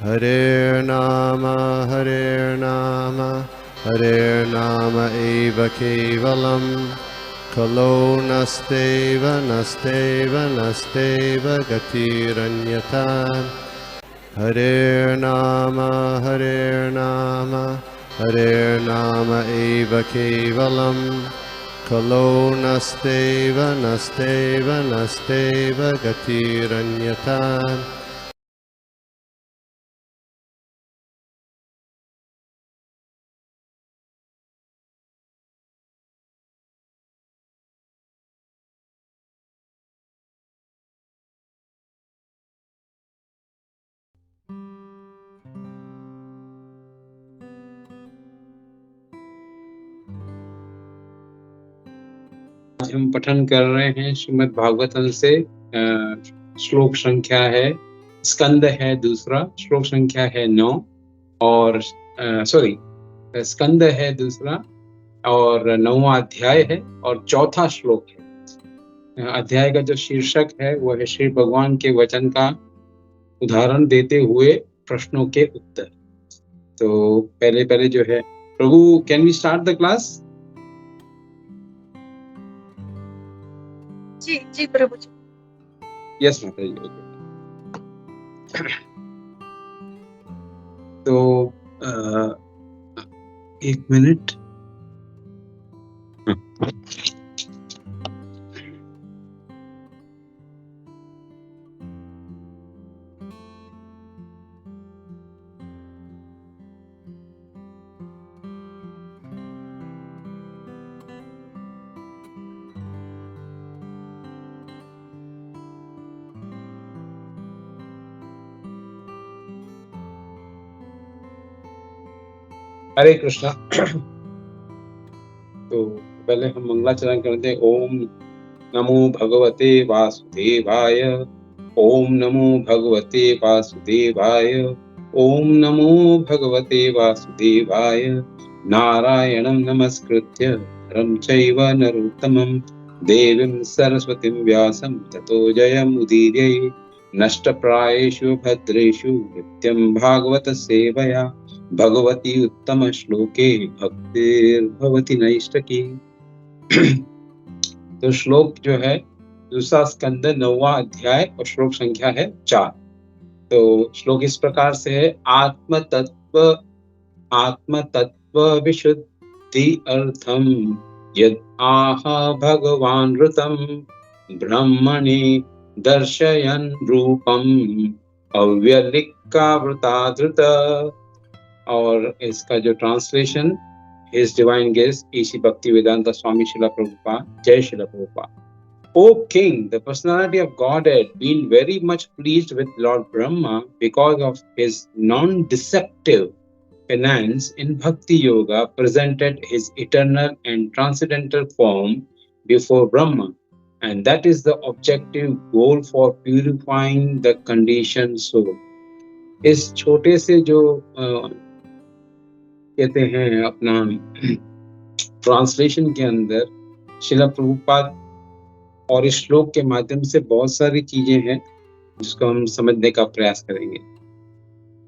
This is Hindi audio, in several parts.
Hare Nama eva kevalam, kalo nasteva nasteva nasteva gatiranyata. Hare Nama eva kevalam, kalo nasteva nasteva nasteva gatiranyata. आज हम पठन कर रहे हैं श्रीमद् भागवतम से। श्लोक संख्या है, स्कंद है दूसरा, श्लोक संख्या है 9 और स्कंद है दूसरा और 9वां अध्याय है और चौथा श्लोक है। अध्याय का जो शीर्षक है वो है श्री भगवान के वचन का उदाहरण देते हुए प्रश्नों के उत्तर। तो पहले जो है, प्रभु can we start the class? जी प्रभु जी। यस माता जी। तो 1 मिनट। हरे कृष्णा। तो पहले हम मंगलाचरण करते हैं। ओम नमो भगवते वासुदेवाय, ओम नमो भगवते वासुदेवाय, ओम नमो भगवते वासुदेवाय। नारायणं नमस्कृत्य नरं चैव नरोत्तमं देवीं सरस्वतीं व्यासं ततो जयमुदीरये। नष्टप्रायेषु भद्रेषु नित्यं भागवत सेवया भगवती उत्तम श्लोके भक्तिर्भवति नैष्ठकी। तो श्लोक जो है दूसरा स्कंद 9वां अध्याय और श्लोक संख्या है 4। तो श्लोक इस प्रकार से है। आत्म तत्व विशुद्धि अर्थम यद आह भगवान ऋतम ब्रह्मणि दर्शयन् रूपम अव्यलिकावृताधृत। और इसका जो translation, His Divine Grace A.C. Bhaktivedanta Swami Srila Prabhupada, Jai Srila Prabhupada. O King, the personality of Godhead, being very much pleased with Lord Brahma because of his non-deceptive penance in Bhakti Yoga, presented his eternal and transcendental form before Brahma, and that is the objective goal for purifying the conditioned soul. इस छोटे से जो कहते हैं अपना ट्रांसलेशन के अंदर श्रील प्रभुपाद और इस श्लोक के माध्यम से बहुत सारी चीजें हैं जिसको हम समझने का प्रयास करेंगे।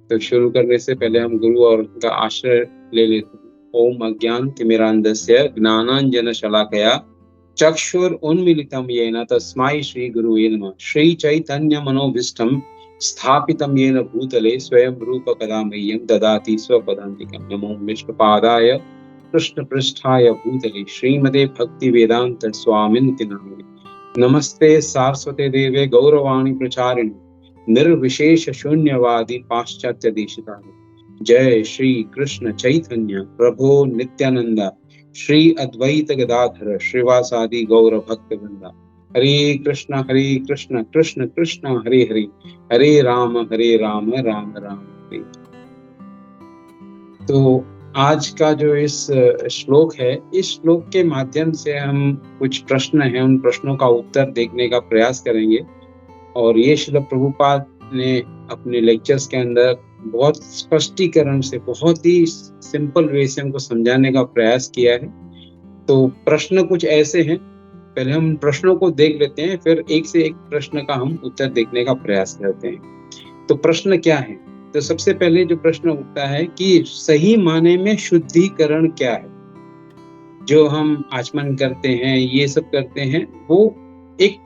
तो शुरू करने से पहले हम गुरु और उनका आश्रय ले लेते हैं। ओम अज्ञान तिमिरान्धस्य ज्ञानांजन शलाकया चक्षुर उन्मीलितं येन तस्मै श्री गुरुवे नमः। श्री चैतन्य मनोभीष्टं स्थापितं येन भूतले स्वयं रूप कदा मह्यं ददाति स्वपदान्तिकं। नमो विष्णुपादाय कृष्णपृष्ठाय भूतले श्रीमते भक्ति वेदांत स्वामिनिति नामिने। नमस्ते सारस्वते देवे गौरवाणी प्रचारिणे निर्विशेष शून्यवादी पाश्चात्य देशिकारे। जय श्री कृष्ण चैतन्य प्रभो नित्यानंद श्री अद्वैत गदाधर श्रीवासादि गौर भक्त वृंदा। हरे कृष्ण कृष्ण कृष्ण हरे हरे, हरे राम राम राम हरे। तो आज का जो इस श्लोक है, इस श्लोक के माध्यम से हम कुछ प्रश्न हैं, उन प्रश्नों का उत्तर देखने का प्रयास करेंगे। और ये श्रील प्रभुपाद ने अपने लेक्चर्स के अंदर बहुत स्पष्टीकरण से, बहुत ही सिंपल वे से हमको समझाने का प्रयास किया है। तो प्रश्न कुछ ऐसे हैं, पहले हम प्रश्नों को देख लेते हैं, फिर एक से एक प्रश्न का हम उत्तर देखने का प्रयास करते हैं। तो प्रश्न क्या है? तो सबसे पहले जो प्रश्न उठता है कि सही माने में शुद्धिकरण क्या है? जो हम आचमन करते हैं, ये सब करते हैं, वो एक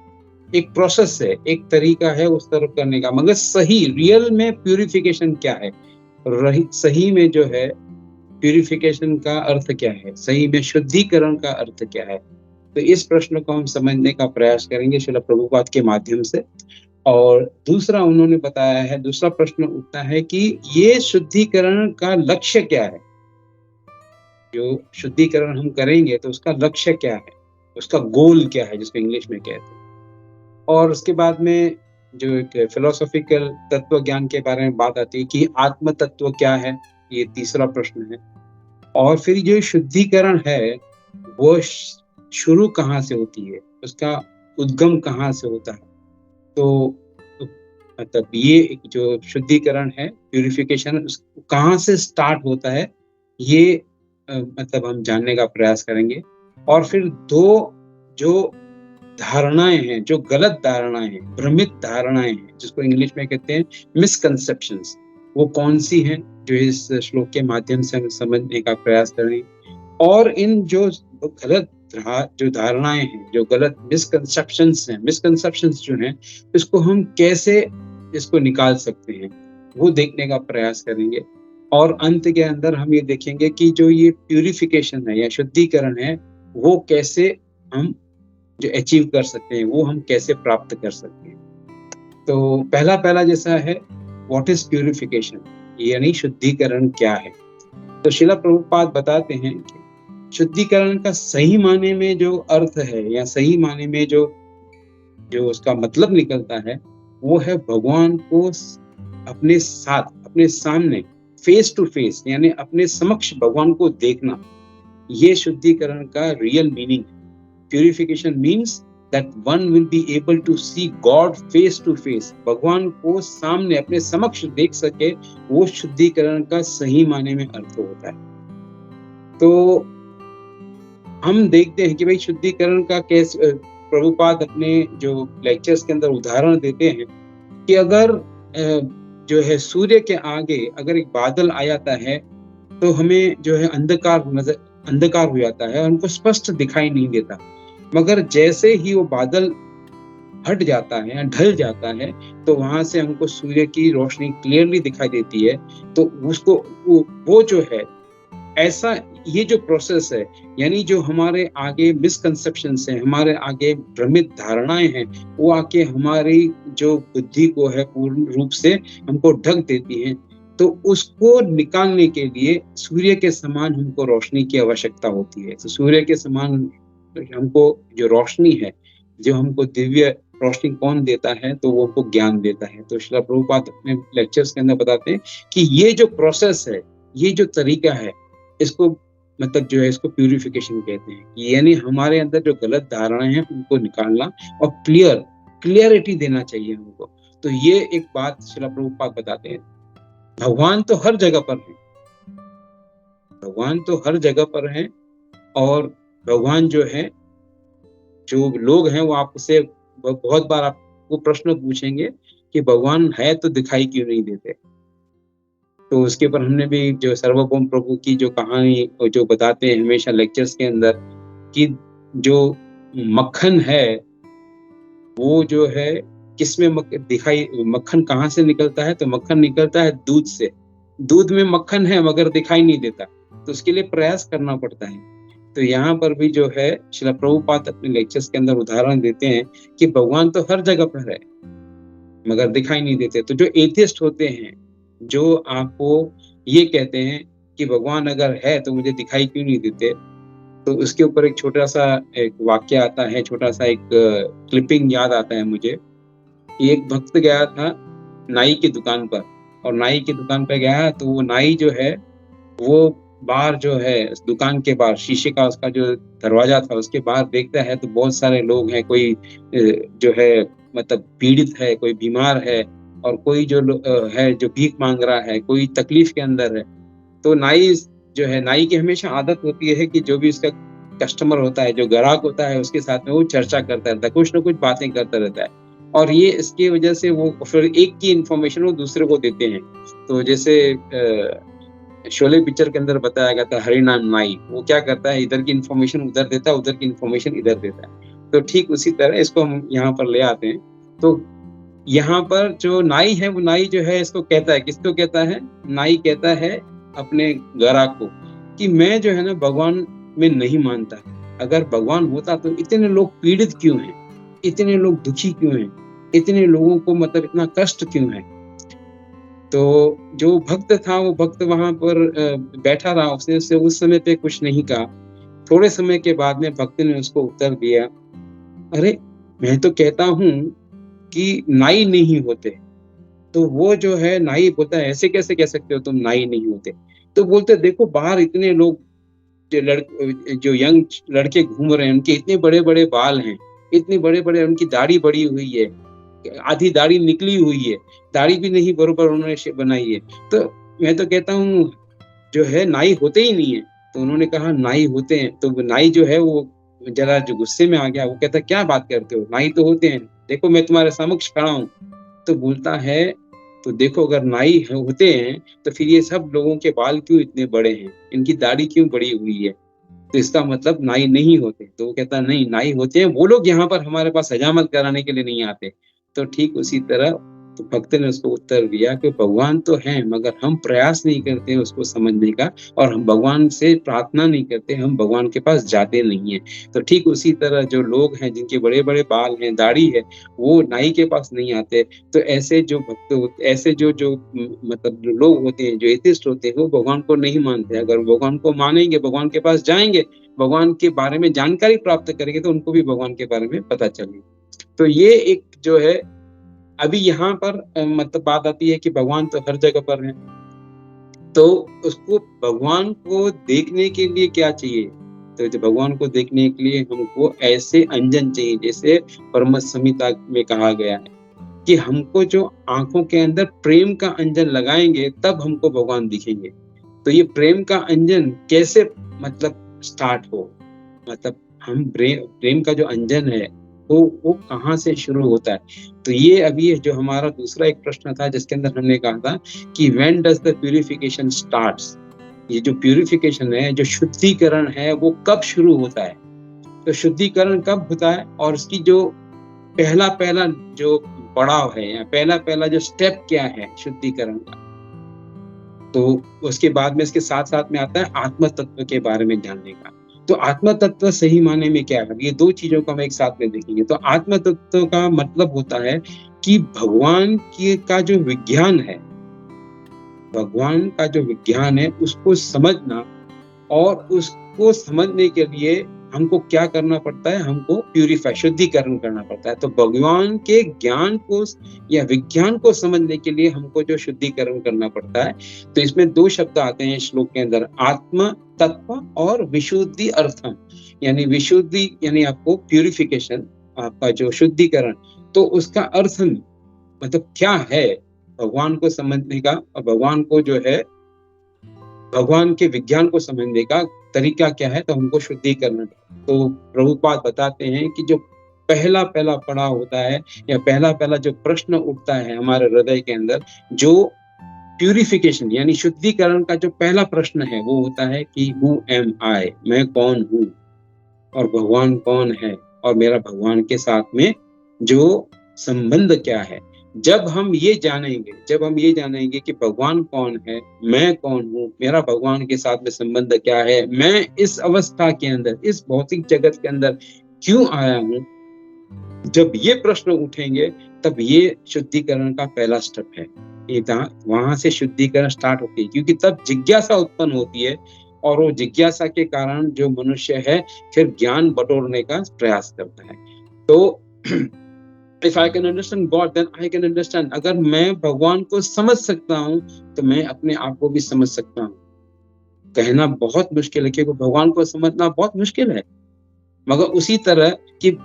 एक प्रोसेस है, एक तरीका है उस तरफ करने का, मगर सही रियल में प्यूरिफिकेशन क्या है? सही में जो है प्यूरिफिकेशन का अर्थ क्या है? सही में शुद्धिकरण का अर्थ क्या है? तो इस प्रश्न को हम समझने का प्रयास करेंगे श्रील प्रभुपाद के माध्यम से। और दूसरा उन्होंने बताया है, दूसरा प्रश्न उठता है कि ये शुद्धिकरण का लक्ष्य क्या है? जो शुद्धिकरण हम करेंगे तो उसका लक्ष्य क्या है? उसका गोल क्या है, जिसको इंग्लिश में कहते हैं। और उसके बाद में जो एक फिलोसॉफिकल तत्व ज्ञान के बारे में बात आती है कि आत्म तत्व क्या है, ये तीसरा प्रश्न है। और फिर जो शुद्धिकरण है वो शुरू कहाँ से होती है, उसका उद्गम कहाँ से होता है? तो मतलब ये जो शुद्धिकरण है, प्यूरिफिकेशन, कहाँ से स्टार्ट होता है, ये मतलब हम जानने का प्रयास करेंगे। और फिर दो जो धारणाएं हैं, जो गलत धारणाएं हैं, भ्रमित धारणाएं हैं, जिसको इंग्लिश में कहते हैं मिसकंसेप्शंस, वो कौन सी हैं, जो इस श्लोक के माध्यम से हम समझने का प्रयास करेंगे। और इन जो गलत जो धारणाएं हैं, जो गलत मिसकंसेप्शंस हैं, मिसकंसेप्शंस जो हैं, इसको हम कैसे इसको निकाल सकते हैं, वो देखने का प्रयास करेंगे। और अंत के अंदर हम ये देखेंगे कि जो ये प्यूरिफिकेशन है या शुद्धिकरण है, वो कैसे हम जो अचीव कर सकते हैं, वो हम कैसे प्राप्त कर सकते हैं। तो पहला जैसा है, व्हाट इज प्यूरिफिकेशन, यानी शुद्धिकरण क्या है? तो श्रील प्रभुपाद बताते हैं कि शुद्धिकरण का सही माने में जो अर्थ है या सही माने में जो उसका मतलब निकलता है, वो है भगवान को अपने साथ, अपने सामने, फेस टू फेस, यानी अपने समक्ष भगवान को देखना। ये शुद्धिकरण का रियल मीनिंग है। Purification means that one will be able to see God face to face. भगवान को सामने अपने समक्ष देख सके, वो शुद्धिकरण का सही माने में अर्थ होता है। तो हम देखते हैं कि भाई शुद्धिकरण का कैसे प्रभुपाद अपने जो लेक्चर्स के अंदर उदाहरण देते हैं कि अगर जो है सूर्य के आगे अगर एक बादल आ जाता है तो हमें जो है अंधकार हो जाता है, हमको स्पष्ट दिखाई नहीं देता। मगर जैसे ही वो बादल हट जाता है, ढल जाता है, तो वहां से हमको सूर्य की रोशनी क्लियरली दिखाई देती है। तो उसको वो जो है, ऐसा ये जो प्रोसेस है, यानी जो हमारे आगे मिसकंसेप्शंस हैं, हमारे आगे भ्रमित धारणाएं हैं, वो आके हमारी जो बुद्धि को है पूर्ण रूप से हमको ढक देती हैं। तो उसको निकालने के लिए सूर्य के समान हमको रोशनी की आवश्यकता होती है। तो सूर्य के समान हमको जो रोशनी है, जो हमको दिव्य रोशनी कौन देता है, तो वो हमको ज्ञान देता है। तो श्रील प्रभुपाद अपने लेक्चर्स के अंदर बताते हैं कि ये जो प्रोसेस है, ये जो तरीका है, इसको मतलब जो है इसको प्यूरिफिकेशन कहते हैं। यानी हमारे अंदर जो गलत धारणाएं हैं उनको निकालना और क्लियरिटी देना चाहिए हमको। तो ये एक बात श्रील प्रभुपाद बताते हैं। भगवान तो हर जगह पर है, भगवान तो हर जगह पर है। और भगवान जो है, जो लोग हैं वो आपसे बहुत बार आपको प्रश्न पूछेंगे कि भगवान है तो दिखाई क्यों नहीं देते। तो उसके ऊपर हमने भी जो सर्वभौम प्रभु की जो कहानी जो बताते हैं हमेशा लेक्चर्स के अंदर, कि जो मक्खन है वो जो है किसमें मक्खन कहाँ से निकलता है? तो मक्खन निकलता है दूध से। दूध में मक्खन है मगर दिखाई नहीं देता, तो उसके लिए प्रयास करना पड़ता है। तो यहाँ पर भी जो है श्रील प्रभुपाद अपने लेक्चर्स के अंदर उदाहरण देते हैं कि भगवान तो हर जगह पर है मगर दिखाई नहीं देते। तो जो एथियस्ट होते हैं, जो आपको ये कहते हैं कि भगवान अगर है तो मुझे दिखाई क्यों नहीं देते, तो उसके ऊपर एक छोटा सा एक वाक्य आता है, छोटा सा एक क्लिपिंग याद आता है मुझे। एक भक्त गया था नाई की दुकान पर, और नाई की दुकान पर गया तो वो नाई जो है वो बाहर जो है दुकान के बाहर शीशे का उसका जो दरवाजा था उसके बाहर देखता है तो बहुत सारे लोग हैं, कोई जो है मतलब पीड़ित है, कोई बीमार है, और कोई जो है जो भीख मांग रहा है, कोई तकलीफ के अंदर है। तो नाई जो है, नाई की हमेशा आदत होती है कि जो भी उसका कस्टमर होता है, जो ग्राहक होता है, उसके साथ में वो चर्चा करता रहता है, कुछ ना कुछ बातें करता रहता है। और ये इसकी वजह से वो फिर एक की इन्फॉर्मेशन वो दूसरे को देते हैं। तो जैसे शोले पिक्चर के अंदर बताया गया था हरिनाम नाई, वो क्या करता है, इधर की इन्फॉर्मेशन उधर देता है, उधर की इन्फॉर्मेशन इधर देता है। तो ठीक उसी तरह इसको हम यहाँ पर ले आते हैं। तो यहाँ पर जो नाई है, वो नाई जो है इसको कहता है, किसको कहता है, नाई कहता है अपने ग्राहक को कि मैं जो है ना भगवान में नहीं मानता, अगर भगवान होता तो इतने लोग पीड़ित क्यों हैं, इतने लोग दुखी क्यों हैं, इतने लोगों को मतलब इतना कष्ट क्यों है। तो जो भक्त था वो भक्त वहां पर बैठा रहा, उसने उस समय पे कुछ नहीं कहा। थोड़े समय के बाद में भक्त ने उसको उत्तर दिया, अरे मैं तो कहता हूँ कि नाई नहीं होते। तो वो जो है नाई बोलता है, ऐसे कैसे कह सकते हो तुम नाई नहीं होते। तो बोलते देखो बाहर इतने लोग जो यंग लड़के घूम रहे हैं, उनके इतने बड़े बड़े बाल हैं, इतने बड़े बड़े, उनकी दाढ़ी बड़ी हुई है, आधी दाढ़ी निकली हुई है, दाढ़ी भी नहीं बरोबर उन्होंने बनाई है। तो मैं तो कहता हूँ जो है नाई होते ही नहीं है। तो उन्होंने कहा नाई होते हैं। तो नाई जो है वो जरा जो गुस्से में आ गया, वो कहता क्या बात करते हो, नाई तो होते हैं, देखो मैं तुम्हारे समक्ष खड़ा हूँ। तो बोलता है तो देखो अगर नाई होते हैं तो फिर ये सब लोगों के बाल क्यों इतने बड़े हैं, इनकी दाढ़ी क्यों बड़ी हुई है, तो इसका मतलब नाई नहीं होते। तो वो कहता नहीं नाई होते हैं, वो लोग यहाँ पर हमारे पास हजामत कराने के लिए नहीं आते। तो ठीक उसी तरह तो भक्त ने उसको उत्तर दिया कि भगवान तो हैं, मगर हम प्रयास नहीं करते हैं उसको समझने का, और हम भगवान से प्रार्थना नहीं करते, हम भगवान के पास जाते नहीं हैं। तो ठीक उसी तरह जो लोग हैं जिनके बड़े बड़े बाल हैं, दाढ़ी है, वो नाई के पास नहीं आते। तो ऐसे जो भक्त, ऐसे जो जो मतलब जो लोग होते हैं, जो एथिस्ट होते हैं, वो भगवान को नहीं मानते। अगर भगवान को मानेंगे, भगवान के पास जाएंगे, भगवान के बारे में जानकारी प्राप्त करेंगे, तो उनको भी भगवान के बारे में पता चलेगा। तो ये एक जो है अभी यहाँ पर मतलब बात आती है कि भगवान तो हर जगह पर है, तो उसको भगवान को देखने के लिए क्या चाहिए, तो जो भगवान को देखने के लिए हमको ऐसे अंजन चाहिए, जैसे परम संहिता में कहा गया है कि हमको जो आंखों के अंदर प्रेम का अंजन लगाएंगे तब हमको भगवान दिखेंगे। तो ये प्रेम का अंजन कैसे मतलब स्टार्ट हो, मतलब हम प्रेम का जो अंजन है वो कहाँ से शुरू होता है। तो ये अभी जो हमारा दूसरा एक प्रश्न था जिसके अंदर हमने कहा था कि when does the purification starts, ये जो प्यूरिफिकेशन है, जो शुद्धिकरण है, वो कब शुरू होता है। तो शुद्धिकरण कब होता है और उसकी जो पहला जो पड़ाव है या पहला जो स्टेप क्या है शुद्धिकरण का, तो उसके बाद में इसके साथ साथ में आता है आत्म तत्व के बारे में जानने का। तो आत्म तत्व सही माने में क्या है, ये दो चीजों को हम एक साथ में देखेंगे। तो आत्म तत्व का मतलब होता है कि भगवान का जो विज्ञान है, भगवान का जो विज्ञान है उसको समझना, और उसको समझने के लिए हमको क्या करना पड़ता है, हमको प्यूरिफाई, शुद्धिकरण करना पड़ता है। तो भगवान के ज्ञान को या विज्ञान को समझने के लिए हमको जो शुद्धिकरण करना पड़ता है, तो इसमें दो शब्द आते हैं श्लोक के अंदर, आत्म तत्व और विशुद्धि अर्थम। यानी विशुद्धि यानी आपको प्यूरिफिकेशन, आपका जो शुद्धिकरण, तो उसका अर्थ मतलब क्या है भगवान को समझने का, और भगवान को जो है भगवान के विज्ञान को समझने का तरीका क्या है, तो हमको शुद्धिकरण। तो प्रभुपाद बताते हैं कि जो पहला पड़ाव होता है या पहला जो प्रश्न उठता है हमारे हृदय के अंदर, जो प्यूरिफिकेशन यानी शुद्धिकरण का जो पहला प्रश्न है, वो होता है कि हु एम आई, मैं कौन हूँ और भगवान कौन है, और मेरा भगवान के साथ में जो संबंध क्या है। जब हम ये जानेंगे कि भगवान कौन है, मैं कौन हूँ, मेरा भगवान के साथ में संबंध क्या है, मैं इस अवस्था के अंदर, इस भौतिक जगत के अंदर क्यों आया हूँ, जब ये प्रश्न उठेंगे तब ये शुद्धिकरण का पहला स्टेप है। वहां से शुद्धिकरण स्टार्ट होती है, क्योंकि तब जिज्ञासा उत्पन्न होती है, और वो जिज्ञासा के कारण जो मनुष्य है फिर ज्ञान बटोरने का प्रयास करता है। तो If I can understand God, then I can understand. अगर मैं भगवान को समझ सकता हूँ तो मैं अपने आप को भी समझ सकता हूँ। कहना बहुत मुश्किल है क्योंकि भगवान को समझना बहुत मुश्किल है, मगर उसी तरह कि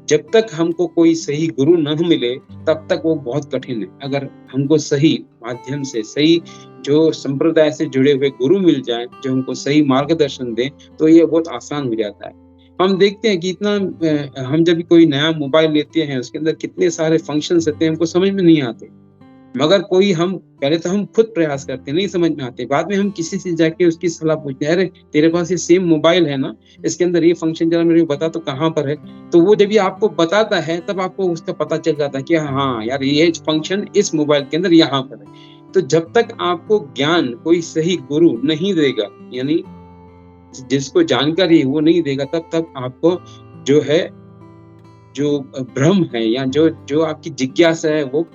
जब तक हमको कोई सही गुरु न मिले तब तक वो बहुत कठिन है। अगर हमको सही माध्यम से, सही जो संप्रदाय से जुड़े हुए गुरु मिल जाए जो हमको सही मार्गदर्शन दें, तो ये बहुत आसान हो जाता है। हम देखते हैं कि इतना हम जब भी कोई नया मोबाइल लेते हैं उसके अंदर कितने सारे फंक्शंस रहते हैं, हमको समझ में नहीं आते। मगर कोई हम पहले तो हम खुद प्रयास करते हैं, नहीं समझ में आते, बाद में हम किसी से जाके उसकी सलाह पूछते हैं, अरे तेरे पास ये सेम मोबाइल है ना, इसके अंदर ये फंक्शन जरा मेरे को बता तो कहाँ पर है। तो वो जब ये आपको बताता है तब आपको उसका पता चल जाता है कि हाँ यार ये फंक्शन इस मोबाइल के अंदर यहाँ पर है। तो जब तक आपको ज्ञान कोई सही गुरु नहीं देगा, यानी जिसको जानकारी वो नहीं देगा, तब तक आपको जो है जो भ्रम है या जो जो आपकी जिज्ञासा है वो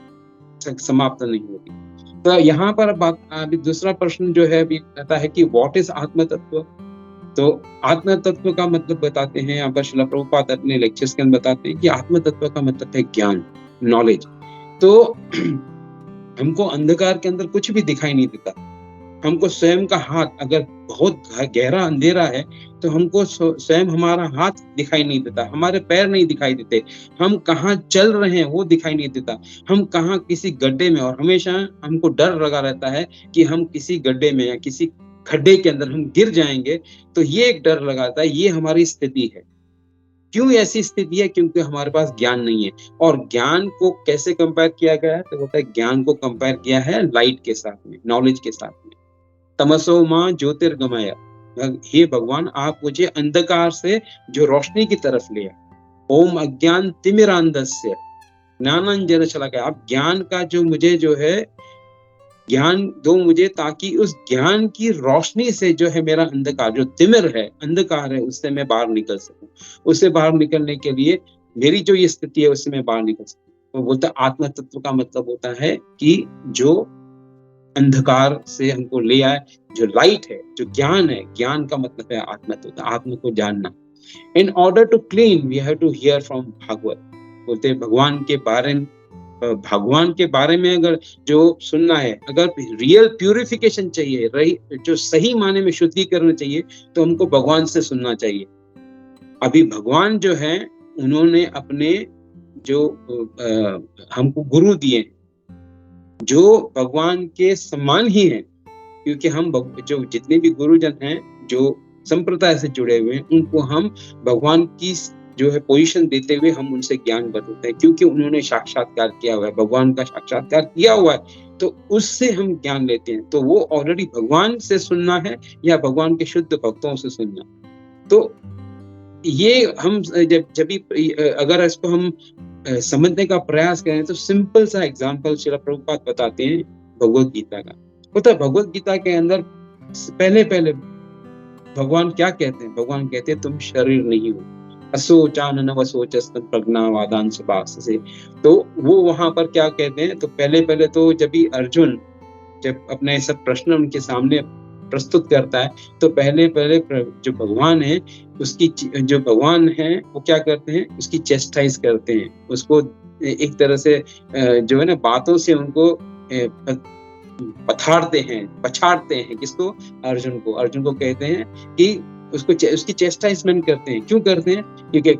समाप्त नहीं होगी। तो यहाँ पर बात अभी दूसरा प्रश्न जो है अभी आता है कि व्हाट इज आत्म तत्व। तो आत्म तत्व का मतलब बताते हैं यहाँ पर श्रील प्रभुपाद अपने लेक्चर्स के अंदर बताते हैं कि आत्म तत्व का मतलब है ज्ञान, नॉलेज। तो हमको अंधकार के अंदर कुछ भी दिखाई नहीं देता। हमको स्वयं का हाथ, अगर बहुत गहरा अंधेरा है तो हमको स्वयं हमारा हाथ दिखाई नहीं देता, हमारे पैर नहीं दिखाई देते, हम कहाँ चल रहे हैं वो दिखाई नहीं देता, हम कहाँ किसी गड्ढे में, और हमेशा हमको डर लगा रहता है कि हम किसी गड्ढे में या किसी खड्डे के अंदर हम गिर जाएंगे। तो ये एक डर लगा रहता है, ये हमारी स्थिति है। क्यों ऐसी स्थिति है? क्योंकि हमारे पास ज्ञान नहीं है। और ज्ञान को कैसे कंपेयर किया गया है? तो होता है ज्ञान को कंपेयर किया है लाइट के साथ में, नॉलेज के साथ में। तमसो मां ज्योतिर्गमय, हे भगवान आप मुझे अंधकार से जो रोशनी की तरफ ले आए। ओम अज्ञान तिमिरांधस्य ज्ञानांजन शलाकया, आप ज्ञान का जो मुझे जो है ज्ञान दो मुझे, ताकि उस ज्ञान की रोशनी से जो है मेरा अंधकार, जो तिमिर है, अंधकार है, उससे मैं बाहर निकल सकूं। उससे बाहर निकलने के लिए मेरी जो ये स्थिति है उससे मैं बाहर निकल सकूं। तो बोलता आत्म तत्व का मतलब होता है कि जो अंधकार से हमको ले आए, जो लाइट है, जो ज्ञान है, ज्ञान का मतलब है आत्म तत्व, आत्म को जानना। In order to clean we have to hear from Bhagwat. बोलते भगवान के बारे में, भगवान के बारे में अगर जो सुनना है, अगर रियल प्यूरिफिकेशन चाहिए, जो सही माने में शुद्धिकरण चाहिए, तो हमको भगवान से सुनना चाहिए। अभी भगवान जो है उन्होंने अपने जो हमको गुरु दिए जो भगवान के समान ही हैं, क्योंकि हम जो जितने भी गुरुजन हैं जो संप्रदाय से जुड़े हुए हैं, उनको हम भगवान की जो है पोजीशन देते हुए हम उनसे ज्ञान बतलाते हैं, क्योंकि उन्होंने साक्षात्कार किया हुआ है, भगवान का साक्षात्कार किया हुआ है, तो उससे हम ज्ञान लेते हैं। तो वो ऑलरेडी भगवान से सुनना है या भगवान के शुद्ध भक्तों से सुनना। तो ये हम जब भी अगर इसको हम समझने का प्रयास करें तो सिंपल सा एग्जांपल श्रील प्रभुपाद बताते हैं भगवत गीता का। होता है भगवत गीता के अंदर पहले भगवान क्या कहते हैं? भगवान कहते हैं तुम शरीर नहीं हो, असोचानन वसोचस्तम प्रज्ञावादान सुभाष से। तो वो वहां पर क्या कहते हैं? तो पहले तो जब भी अर्जुन जब अपने सब प्रश्न उनके सामने प्रस्तुत करता है, तो पहले जो भगवान है उसकी जो भगवान है वो क्या करते हैं? उसकी चेस्टाइज करते हैं, उसको एक तरह से जो है ना बातों से उनको पछाड़ते हैं। किसको? अर्जुन को। अर्जुन को कहते हैं कि उसकी चेस्टाइजमेंट करते हैं। क्यों करते हैं? क्योंकि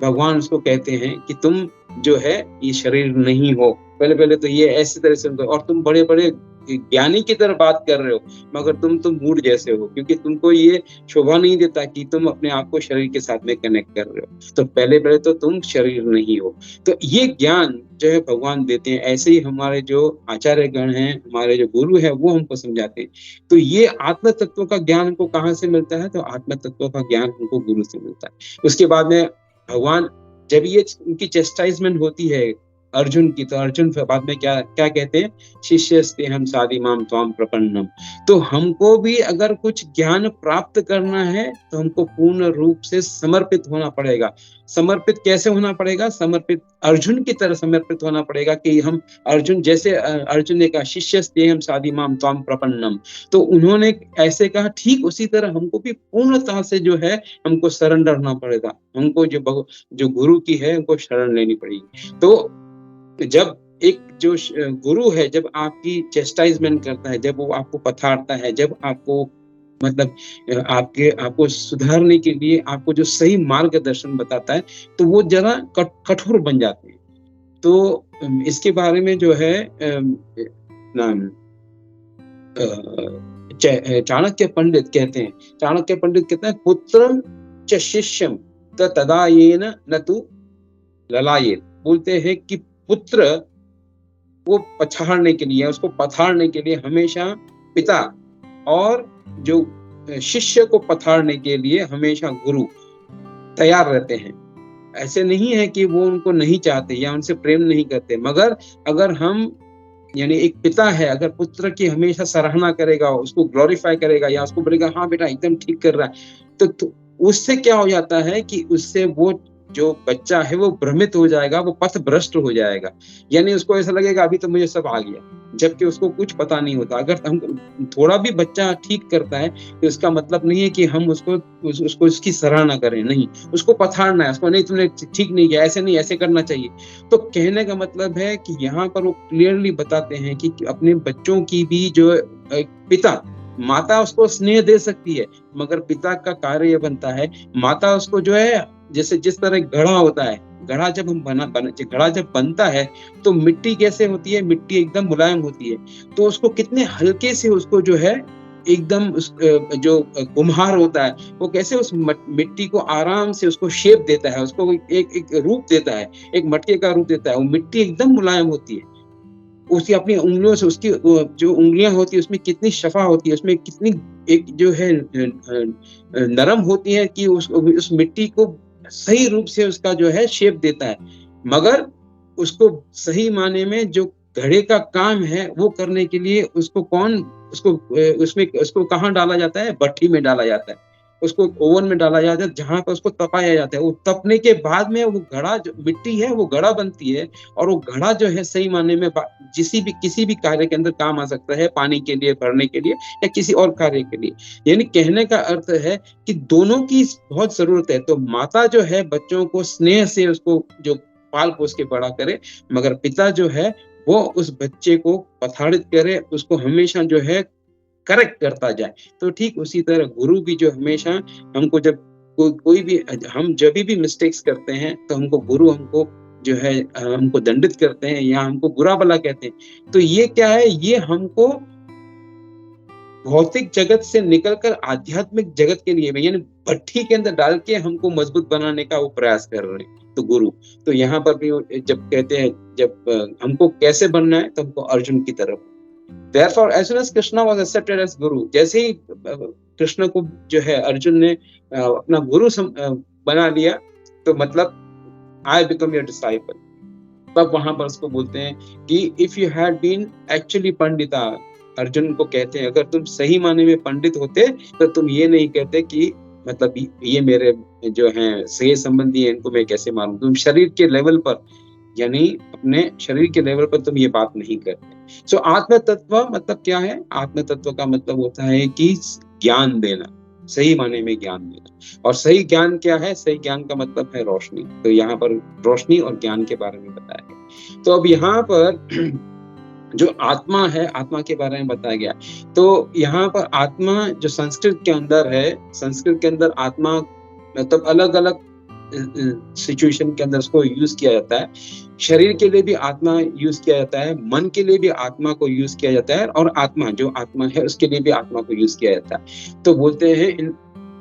भगवान उसको कहते हैं कि तुम जो है ये शरीर नहीं हो। पहले तो ये ऐसी तरह से उनको, और तुम बड़े बड़े ज्ञानी की तरह बात कर रहे हो, मगर तुम मूड जैसे हो, क्योंकि तुमको ये शोभा नहीं देता कि तुम अपने आप को शरीर के साथ में कनेक्ट कर रहे हो। तो पहले तो तुम शरीर नहीं हो। तो ये ज्ञान जो है भगवान देते हैं। ऐसे ही हमारे जो आचार्य गण हैं, हमारे जो गुरु है, वो हमको समझाते हैं। तो ये आत्म तत्व का ज्ञान हमको कहाँ से मिलता है? तो आत्म तत्व का ज्ञान हमको गुरु से मिलता है। उसके बाद में भगवान जब ये उनकी चेस्टाइजमेंट होती है अर्जुन की, तो अर्जुन बाद में क्या कहते हैं? शिष्यस्ते हम साधि माम त्वाम प्रपन्नम। तो हमको भी अगर कुछ ज्ञान प्राप्त करना है तो हमको पूर्ण रूप से समर्पित होना पड़ेगा। समर्पित कैसे होना पड़ेगा? समर्पित अर्जुन की तरह समर्पित होना पड़ेगा कि हम अर्जुन जैसे अर्जुन ने कहा शिष्यस्ते हम साधि माम त्वाम प्रपन्नम, तो उन्होंने ऐसे कहा, ठीक उसी तरह हमको भी पूर्णतः से जो है हमको सरेंडर होना पड़ेगा। हमको जो गुरु की है उनको शरण लेनी पड़ेगी। तो जब एक जो गुरु है, जब आपकी चेस्टाइजमेंट करता है, जब वो आपको पथाड़ता है, जब आपको मतलब आपको सुधारने के लिए आपको जो सही मार्गदर्शन बताता है, तो वो जरा कठोर बन जाते हैं। तो इसके बारे में जो है चाणक्य पंडित कहते हैं, पुत्रम च शिष्यम तदा येन न तु ललायेत। बोलते हैं कि पुत्र वो पछाड़ने के लिए, उसको पथाड़ने के लिए हमेशा पिता, और जो शिष्य को पथाड़ने के लिए हमेशा गुरु तैयार रहते हैं। ऐसे नहीं है कि वो उनको नहीं चाहते या उनसे प्रेम नहीं करते, मगर अगर हम, यानी एक पिता है, अगर पुत्र की हमेशा सराहना करेगा, उसको ग्लोरीफाई करेगा या उसको बोलेगा हाँ बेटा एकदम ठीक कर रहा है, तो उससे क्या हो जाता है कि उससे वो जो बच्चा है वो भ्रमित हो जाएगा, वो पथ भ्रष्ट हो जाएगा। यानी उसको ऐसा लगेगा अभी तो मुझे सब आ गया, जबकि उसको कुछ पता नहीं होता। अगर हम थोड़ा भी बच्चा ठीक करता है तो इसका मतलब नहीं है कि हम उसको उसकी सराहना करें, नहीं, उसको पछाड़ना है, उसको नहीं तुमने ठीक नहीं किया, ऐसे नहीं, ऐसे करना चाहिए। तो कहने का मतलब है कि यहाँ पर वो क्लियरली बताते हैं कि अपने बच्चों की भी जो पिता, माता उसको स्नेह दे सकती है, मगर पिता का कार्य यह बनता है, माता उसको जो है, जैसे जिस तरह घड़ा होता है, घड़ा जब हम घड़ा जब बनता है तो मिट्टी कैसे होती है, मिट्टी एकदम मुलायम होती है, तो उसको कितने हल्के से उसको जो है एकदम जो कुम्हार होता है वो कैसे उस मिट्टी को आराम से उसको शेप देता है, उसको एक रूप देता है, एक मटके का रूप देता है। वो मिट्टी एकदम मुलायम होती है, उसकी अपनी उंगलियों से, उसकी जो उंगलियां होती है उसमें कितनी शफा होती है, उसमें कितनी एक जो है नरम होती है कि उस मिट्टी को सही रूप से उसका जो है शेप देता है। मगर उसको सही माने में जो घड़े का काम है वो करने के लिए उसको कहाँ डाला जाता है, भट्ठी में डाला जाता है, उसको ओवन में डाला जाता है, जहां पर उसको तपाया जाता है। वो तपने के बाद में वो घड़ा, जो मिट्टी है वो घड़ा बनती है, और वो घड़ा जो है सही माने में किसी भी कार्य के अंदर काम आ सकता है, पानी के लिए, भरने के लिए या किसी और कार्य के लिए। यानी कहने का अर्थ है कि दोनों की बहुत जरूरत है। तो माता जो है बच्चों को स्नेह से उसको जो पाल पोस के बड़ा करे, मगर पिता जो है वो उस बच्चे को प्रताड़ित करे, उसको हमेशा जो है करेक्ट करता जाए। तो ठीक उसी तरह गुरु भी जो हमेशा हमको, जब कोई भी हम जब भी मिस्टेक्स करते हैं तो गुरु हमको जो है हमको दंडित करते हैं या हमको बुरा भला कहते हैं। तो ये क्या है, ये हमको भौतिक जगत से निकलकर आध्यात्मिक जगत के लिए, यानी भट्ठी के अंदर डाल के हमको मजबूत बनाने का वो प्रयास कर रहे हैं। तो गुरु, तो यहाँ पर भी जब कहते हैं, जब हमको कैसे बनना है, तो हमको अर्जुन की तरफ। Therefore, as soon as Krishna was accepted as Guru, जैसे ही कृष्ण को जो है अर्जुन ने अपना गुरु बना लिया, तो मतलब I become your disciple। तब वहां पर उसको बोलते हैं कि if you had been actually Pandita, Arjun को कहते हैं अगर तुम सही माने में पंडित होते तो तुम ये नहीं कहते कि मतलब ये मेरे जो हैं सगे संबंधी हैं, इनको मैं कैसे मारूं। तुम शरीर के लेवल पर, यानी अपने शरीर के लेवल पर तुम ये बात नहीं करते। सो आत्म तत्व मतलब क्या है? आत्म तत्व का मतलब होता है कि ज्ञान देना, सही माने में ज्ञान देना। और सही ज्ञान क्या है? सही ज्ञान का मतलब है रोशनी। तो यहाँ पर रोशनी और ज्ञान के बारे में बताया गया। तो अब यहाँ पर जो आत्मा है, आत्मा के बारे में बताया गया। तो यहाँ पर आत्मा जो संस्कृत के अंदर है, संस्कृत के अंदर आत्मा मतलब अलग अलग सिचुएशन के अंदर उसको यूज किया जाता है। शरीर के लिए भी आत्मा यूज किया जाता है, मन के लिए भी आत्मा को यूज किया जाता है, और आत्मा जो आत्मा है उसके लिए भी आत्मा को यूज किया जाता है। तो बोलते हैं इन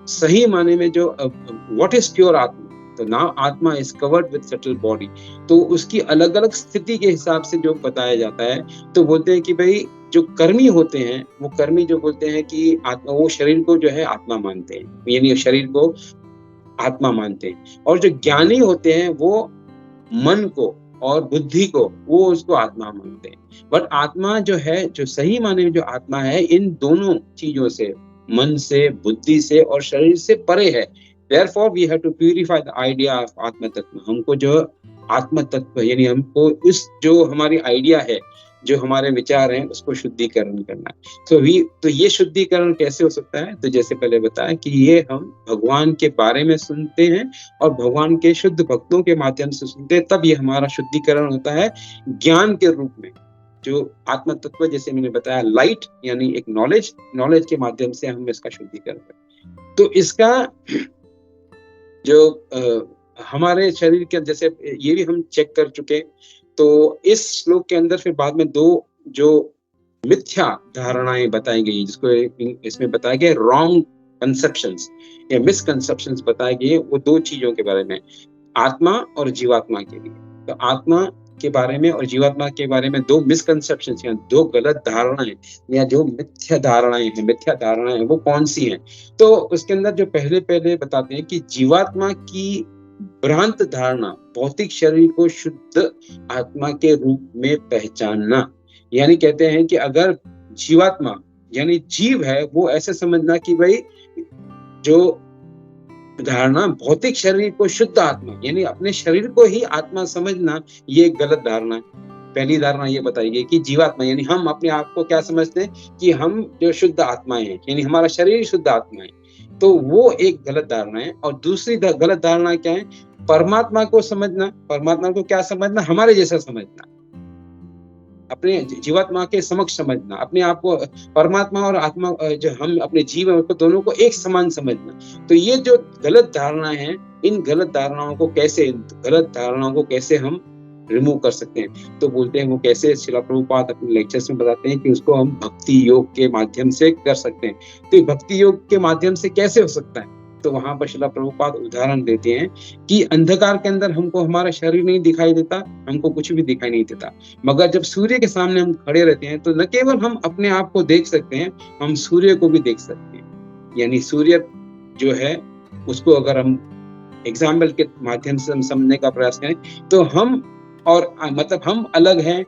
सही माने में जो व्हाट इज प्योर आत्मा, तो नाउ आत्मा is covered with subtle body. तो उसकी अलग अलग स्थिति के हिसाब से जो बताया जाता है, तो बोलते हैं कि भाई जो कर्मी होते हैं, वो कर्मी जो बोलते हैं कि आत्मा, वो शरीर को जो है आत्मा मानते हैं, यानी शरीर को आत्मा मानते हैं। और जो ज्ञानी होते हैं वो मन को और बुद्धि को, वो उसको आत्मा मानते हैं। बट आत्मा जो है, जो सही माने में जो आत्मा है, इन दोनों चीजों से, मन से, बुद्धि से और शरीर से परे है। Therefore we have to purify the idea of आत्म तत्व। हमको जो आत्म तत्व, यानी हमको उस जो हमारी आइडिया है, जो हमारे विचार हैं, उसको शुद्धिकरण करना है। तो ये शुद्धिकरण कैसे हो सकता है? तो जैसे पहले बताया कि ये हम भगवान के बारे में सुनते हैं और भगवान के शुद्ध भक्तों के माध्यम से सुनते हैं, तब ये हमारा शुद्धिकरण होता है ज्ञान के रूप में। जो आत्म तत्व, जैसे मैंने बताया, लाइट यानी एक नॉलेज के माध्यम से हम इसका शुद्धिकरण करते। तो इसका जो हमारे शरीर के, जैसे ये भी हम चेक कर चुके। तो इस श्लोक के अंदर फिर बाद में दो जो मिथ्या धारणाएं बताई गई, जिसको इसमें बताया गया रॉन्ग कंसेप्शंस या मिसकंसेप्शंस बताए गए, वो दो चीजों के बारे में, आत्मा और जीवात्मा के लिए। तो आत्मा के बारे में और जीवात्मा के बारे में दो मिसकंसेप्शंस या दो गलत धारणाएं या जो मिथ्या धारणाएं हैं वो कौन सी हैं? तो उसके अंदर जो पहले बताते हैं कि जीवात्मा की भ्रांत धारणा, भौतिक शरीर को शुद्ध आत्मा के रूप में पहचानना। यानी कहते हैं कि अगर जीवात्मा यानी जीव है, वो ऐसे समझना कि भाई जो धारणा भौतिक शरीर को शुद्ध आत्मा यानी अपने शरीर को ही आत्मा समझना, ये गलत धारणा है। पहली धारणा ये बताई गई कि जीवात्मा यानी हम अपने आप को क्या समझते हैं कि हम जो शुद्ध आत्माएं हैं, यानी हमारा शरीर शुद्ध आत्मा है, तो वो एक गलत धारणा है। और दूसरी गलत धारणा क्या है? परमात्मा को समझना, परमात्मा को क्या समझना? हमारे जैसा समझना, अपने जीवात्मा के समक्ष समझना, अपने आप को परमात्मा और आत्मा जो हम अपने जीव को दोनों को एक समान समझना। तो ये जो गलत धारणा है, इन गलत धारणाओं को कैसे हम रिमूव कर सकते हैं? तो बोलते हैं वो कैसे, श्रील प्रभुपाद अपने लेक्चर्स में बताते हैं कि उसको हम भक्ति योग के माध्यम से कर सकते हैं। तो भक्ति योग के माध्यम से कैसे हो सकता है? तो वहां पर श्रील प्रभुपाद उदाहरण देते हैं कि अंधकार के अंदर हमको हमारा शरीर नहीं दिखाई देता, हमको कुछ भी दिखाई नहीं देता, मगर जब सूर्य के सामने हम खड़े रहते हैं तो न केवल हम अपने आप को देख सकते हैं, हम सूर्य को भी देख सकते हैं। यानी सूर्य जो है उसको अगर हम एग्जाम्पल के माध्यम से हम समझने का प्रयास करें तो हम और मतलब हम अलग हैं,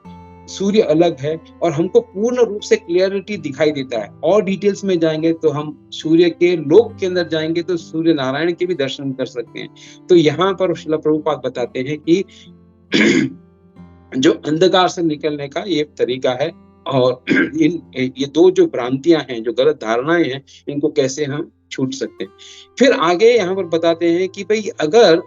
सूर्य अलग है, और हमको पूर्ण रूप से क्लियरिटी दिखाई देता है। और डिटेल्स में जाएंगे तो हम सूर्य के लोक के अंदर जाएंगे तो सूर्य नारायण के भी दर्शन कर सकते हैं। तो यहाँ पर श्रील प्रभुपाद बताते हैं कि जो अंधकार से निकलने का ये तरीका है, और ये दो जो भ्रांतियां हैं, जो गलत धारणाएं हैं, इनको कैसे हम छूट सकते हैं। फिर आगे यहाँ पर बताते हैं कि भाई अगर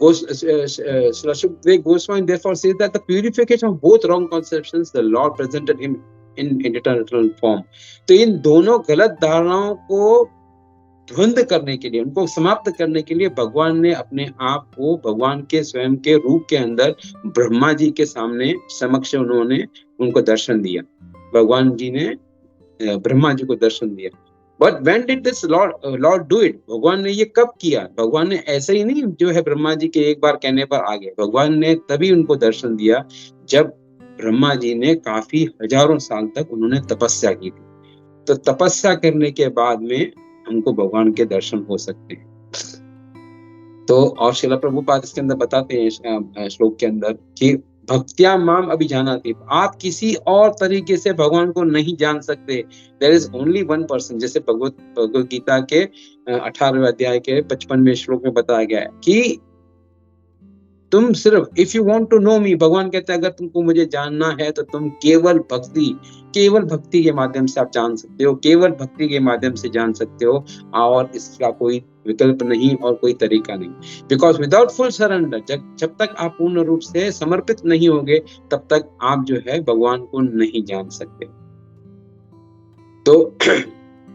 Sukadeva Goswami therefore says that the purification of both wrong conceptions the Lord presented him in eternal form. तो इन दोनों गलत धारणाओं को ध्वंस करने के लिए, उनको समाप्त करने के लिए भगवान ने अपने आप को भगवान के स्वयं के रूप के अंदर ब्रह्मा जी के सामने समक्ष उन्होंने उनको दर्शन दिया। भगवान जी ने ब्रह्मा जी को दर्शन दिया। But when did this Lord do it? भगवान ने ये कब किया? भगवान ने ऐसे ही नहीं जो है ब्रह्मा जी के एक बार कहने पर आ गए। भगवान ने तभी उनको दर्शन दिया जब ब्रह्मा जी ने काफी हजारों साल तक उन्होंने तपस्या की थी। तो तपस्या करने के बाद में हमको भगवान के दर्शन हो सकते हैं। तो और श्रील प्रभुपाद इसके अंदर बताते हैं श्लोक के अंदर कि भक्त्या माम अभिजानाति, आप किसी और तरीके से भगवान को नहीं जान सकते। There is only one person, जैसे भगवत गीता के 18वें अध्याय के 55वें श्लोक में बताया गया है कि तुम सिर्फ if you want to know me, भगवान कहते हैं अगर तुमको मुझे जानना है तो तुम केवल भक्ति के माध्यम से आप जान सकते हो, केवल भक्ति के माध्यम से जान सकते हो, और इसका कोई विकल्प नहीं और कोई तरीका नहीं। बिकॉज विदाउट फुल सरेंडर, जब तक आप पूर्ण रूप से समर्पित नहीं होंगे तब तक आप जो है भगवान को नहीं जान सकते। तो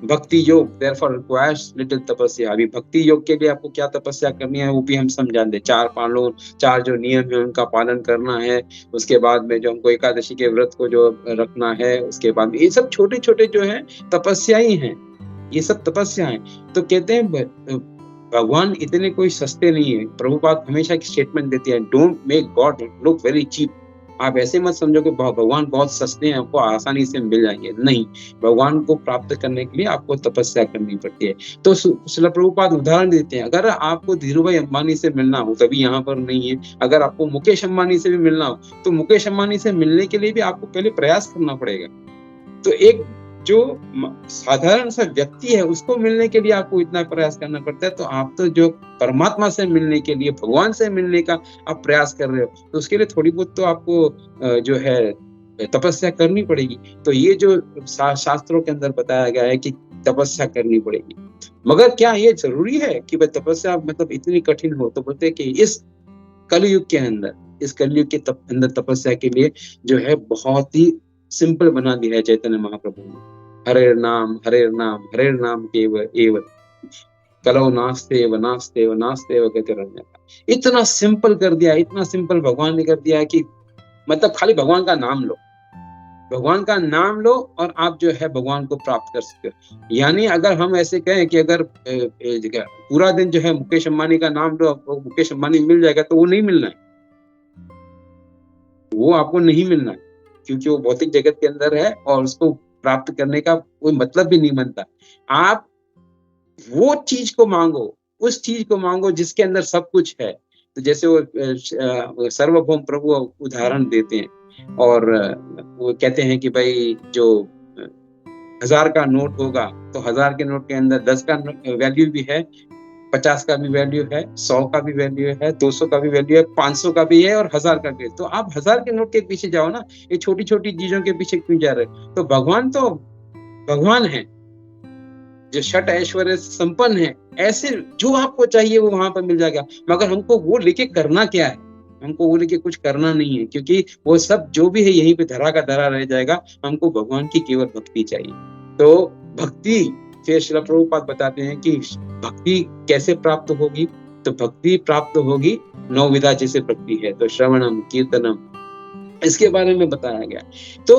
भक्ति योग therefore requires little तपस्या। अभी भक्ति योग के लिए आपको क्या तपस्या करनी है वो भी हम समझा दें। 4 जो नियम है उनका पालन करना है, उसके बाद में जो हमको एकादशी के व्रत को जो रखना है, उसके बाद में ये सब छोटे छोटे जो है तपस्या ही हैं, ये सब तपस्या है। तो कहते हैं भगवान इतने कोई सस्ते नहीं है। प्रभुपाद हमेशा एक स्टेटमेंट देती है, don't make God look very cheap. आप ऐसे मत समझो कि भगवान बहुत सस्ते हैं, आपको आसानी से मिल जाएंगे। नहीं, भगवान को प्राप्त करने के लिए आपको तपस्या करनी पड़ती है। तो श्रील प्रभुपाद उदाहरण देते हैं, अगर आपको धीरूभाई अंबानी से मिलना हो, तभी यहाँ पर नहीं है, अगर आपको मुकेश अंबानी से भी मिलना हो तो मुकेश अंबानी से मिलने के लिए भी आपको पहले प्रयास करना पड़ेगा। तो एक जो साधारण सा व्यक्ति है उसको मिलने के लिए आपको इतना प्रयास करना पड़ता है, तो आप तो जो परमात्मा से मिलने के लिए, भगवान से मिलने का आप प्रयास कर रहे हो, तो उसके लिए थोड़ी बहुत तो आपको जो है तपस्या करनी पड़ेगी। तो ये जो शास्त्रों के अंदर बताया गया है कि तपस्या करनी पड़ेगी, मगर क्या ये जरूरी है कि भाई तपस्या मतलब इतनी कठिन हो? तो बोलते हैं कि इस कलयुग के अंदर तपस्या के लिए जो है बहुत ही सिंपल बना दिया है चैतन्य महाप्रभु ने। हरे नाम केवल कलो नास्ते व कहते रहने का। इतना सिंपल कर दिया, इतना सिंपल भगवान ने कर दिया कि मतलब खाली भगवान का नाम लो, भगवान का नाम लो और आप जो है भगवान को प्राप्त कर सकते हो। यानी अगर हम ऐसे कहें कि अगर पूरा दिन जो है मुकेश अंबानी का नाम लो, आपको मुकेश अंबानी मिल जाएगा, तो वो नहीं मिलना है, वो आपको नहीं मिलना है, क्योंकि वो भौतिक जगत के अंदर है और उसको प्राप्त करने का कोई मतलब भी नहीं बनता। आप वो चीज को मांगो, उस चीज को मांगो जिसके अंदर सब कुछ है। तो जैसे वो सर्वभौम प्रभु उदाहरण देते हैं और वो कहते हैं कि भाई जो 1000 का नोट होगा तो 1000 के नोट के अंदर 10 का वैल्यू भी है, 50 का भी वैल्यू है, 100 का भी वैल्यू है, 200 का भी वैल्यू है, 500 का भी है और 1000 का भी है। तो आप 1000 के नोट के पीछे जाओ ना, ये छोटी छोटी चीजों के पीछे क्यों जा रहे हो? तो भगवान है जो षट ऐश्वर्य से संपन्न है। ऐसे जो आपको चाहिए वो वहां पर मिल जाएगा, मगर हमको वो लेके करना क्या है? हमको वो लेके कुछ करना नहीं है, क्योंकि वो सब जो भी है यहीं पे धरा का धरा रह जाएगा। हमको भगवान की केवल भक्ति चाहिए। तो भक्ति, फिर श्रील प्रभुपाद बताते हैं कि भक्ति कैसे प्राप्त होगी। तो भक्ति प्राप्त होगी 9 विधा जैसे भक्ति है, तो श्रवणम, कीर्तनम, इसके बारे में बताया गया। तो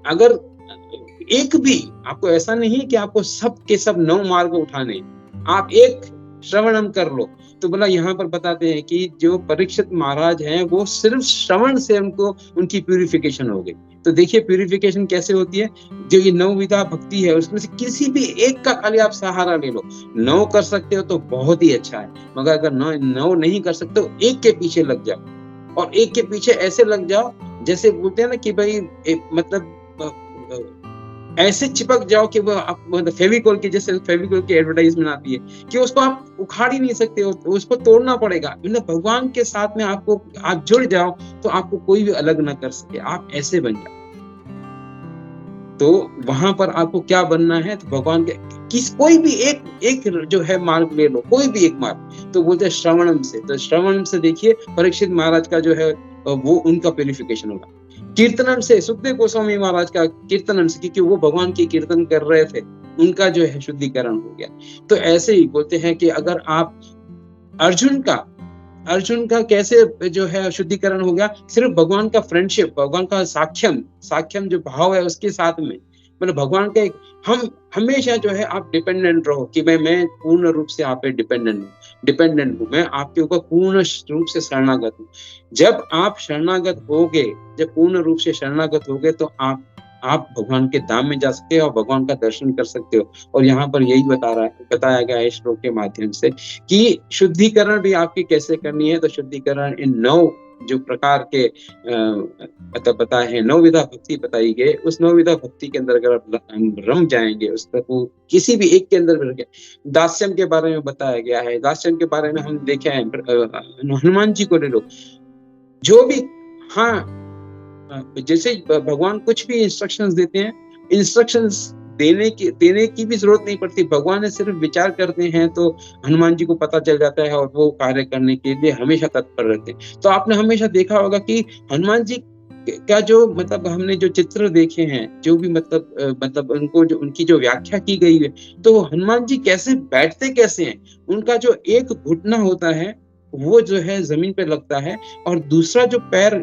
अगर एक भी, आपको ऐसा नहीं कि आपको सब के सब 9 मार्ग उठाने, आप एक श्रवणम कर लो। तो बोला यहाँ पर बताते हैं कि जो परीक्षित महाराज हैं वो सिर्फ श्रवण से उनको उनकी प्यूरिफिकेशन हो गई। तो देखिए प्यूरिफिकेशन कैसे होती है। जो ये 9 विधा भक्ति है उसमें से किसी भी एक का खाली आप सहारा ले लो। 9 कर सकते हो तो बहुत ही अच्छा है, मगर अगर 9 नहीं कर सकते हो, एक के पीछे लग जाओ। और एक के पीछे ऐसे लग जाओ जैसे बोलते हैं ना कि भाई मतलब ऐसे चिपक जाओ कि वो आप मतलब फेविकोल की, जैसे फेविकोल की एडवर्टाइजमेंट आती है कि उसको आप उखाड़ ही नहीं सकते हो, तो उसको तोड़ना पड़ेगा। मतलब भगवान के साथ में आपको आप जुड़ जाओ तो आपको कोई भी अलग ना कर सके, आप ऐसे बन जाओ। तो वहां पर आपको क्या बनना है? तो भगवान के कोई भी एक जो है मार्ग ले लो, कोई भी एक मार्ग। तो बोलते हैं श्रवणम से। तो श्रवणम से देखिए परीक्षित महाराज का जो है वो उनका प्यूरिफिकेशन होगा। कीर्तनम से सुखदेव गोस्वामी महाराज का कीर्तनम से, क्योंकि वो भगवान की कीर्तन कर रहे थे, उनका जो है शुद्धिकरण हो गया। तो ऐसे ही बोलते हैं कि अगर आप अर्जुन का कैसे जो है शुद्धिकरण हो गया? सिर्फ भगवान का फ्रेंडशिप, भगवान का साख्यम जो भाव है उसके साथ में, मतलब भगवान के हम हमेशा जो है आप डिपेंडेंट रहो कि मैं पूर्ण रूप से आप पे डिपेंडेंट हूँ, मैं आपके ऊपर पूर्ण रूप से शरणागत हूँ। जब आप शरणागत होगे, जब पूर्ण रूप से शरणागत होगे, तो आप भगवान के धाम में जा सकते हो और भगवान का दर्शन कर सकते हो। और यहाँ पर यही बताया गया है श्लोक के माध्यम से कि शुद्धिकरण भी आपकी कैसे करनी है। तो शुद्धिकरण इन 9 जो प्रकार के मतलब बताए हैं, 9 विधा भक्ति बताई गई, उस 9 विधा भक्ति के अंदर अगर हम रम जाएंगे, उस तक वो किसी भी एक के अंदर भी। दास्यम के बारे में बताया गया है। दास्यम के बारे में हम देखे हैं, हनुमान जी को ले लो, जो भी, हाँ, जैसे भगवान कुछ भी इंस्ट्रक्शंस देते हैं, इंस्ट्रक्शंस देने की भी जरूरत नहीं पड़ती। भगवान ने सिर्फ विचार करते हैं तो हनुमान जी को पता चल जाता है और वो कार्य करने के लिए हमेशा तत्पर रहते हैं। तो आपने हमेशा देखा होगा कि हनुमान जी का जो मतलब हमने जो चित्र देखे हैं, जो भी मतलब उनको जो उनकी जो व्याख्या की गई है, तो हनुमान जी कैसे बैठते कैसे हैं, उनका जो एक घुटना होता है वो जो है जमीन पे लगता है, और दूसरा जो पैर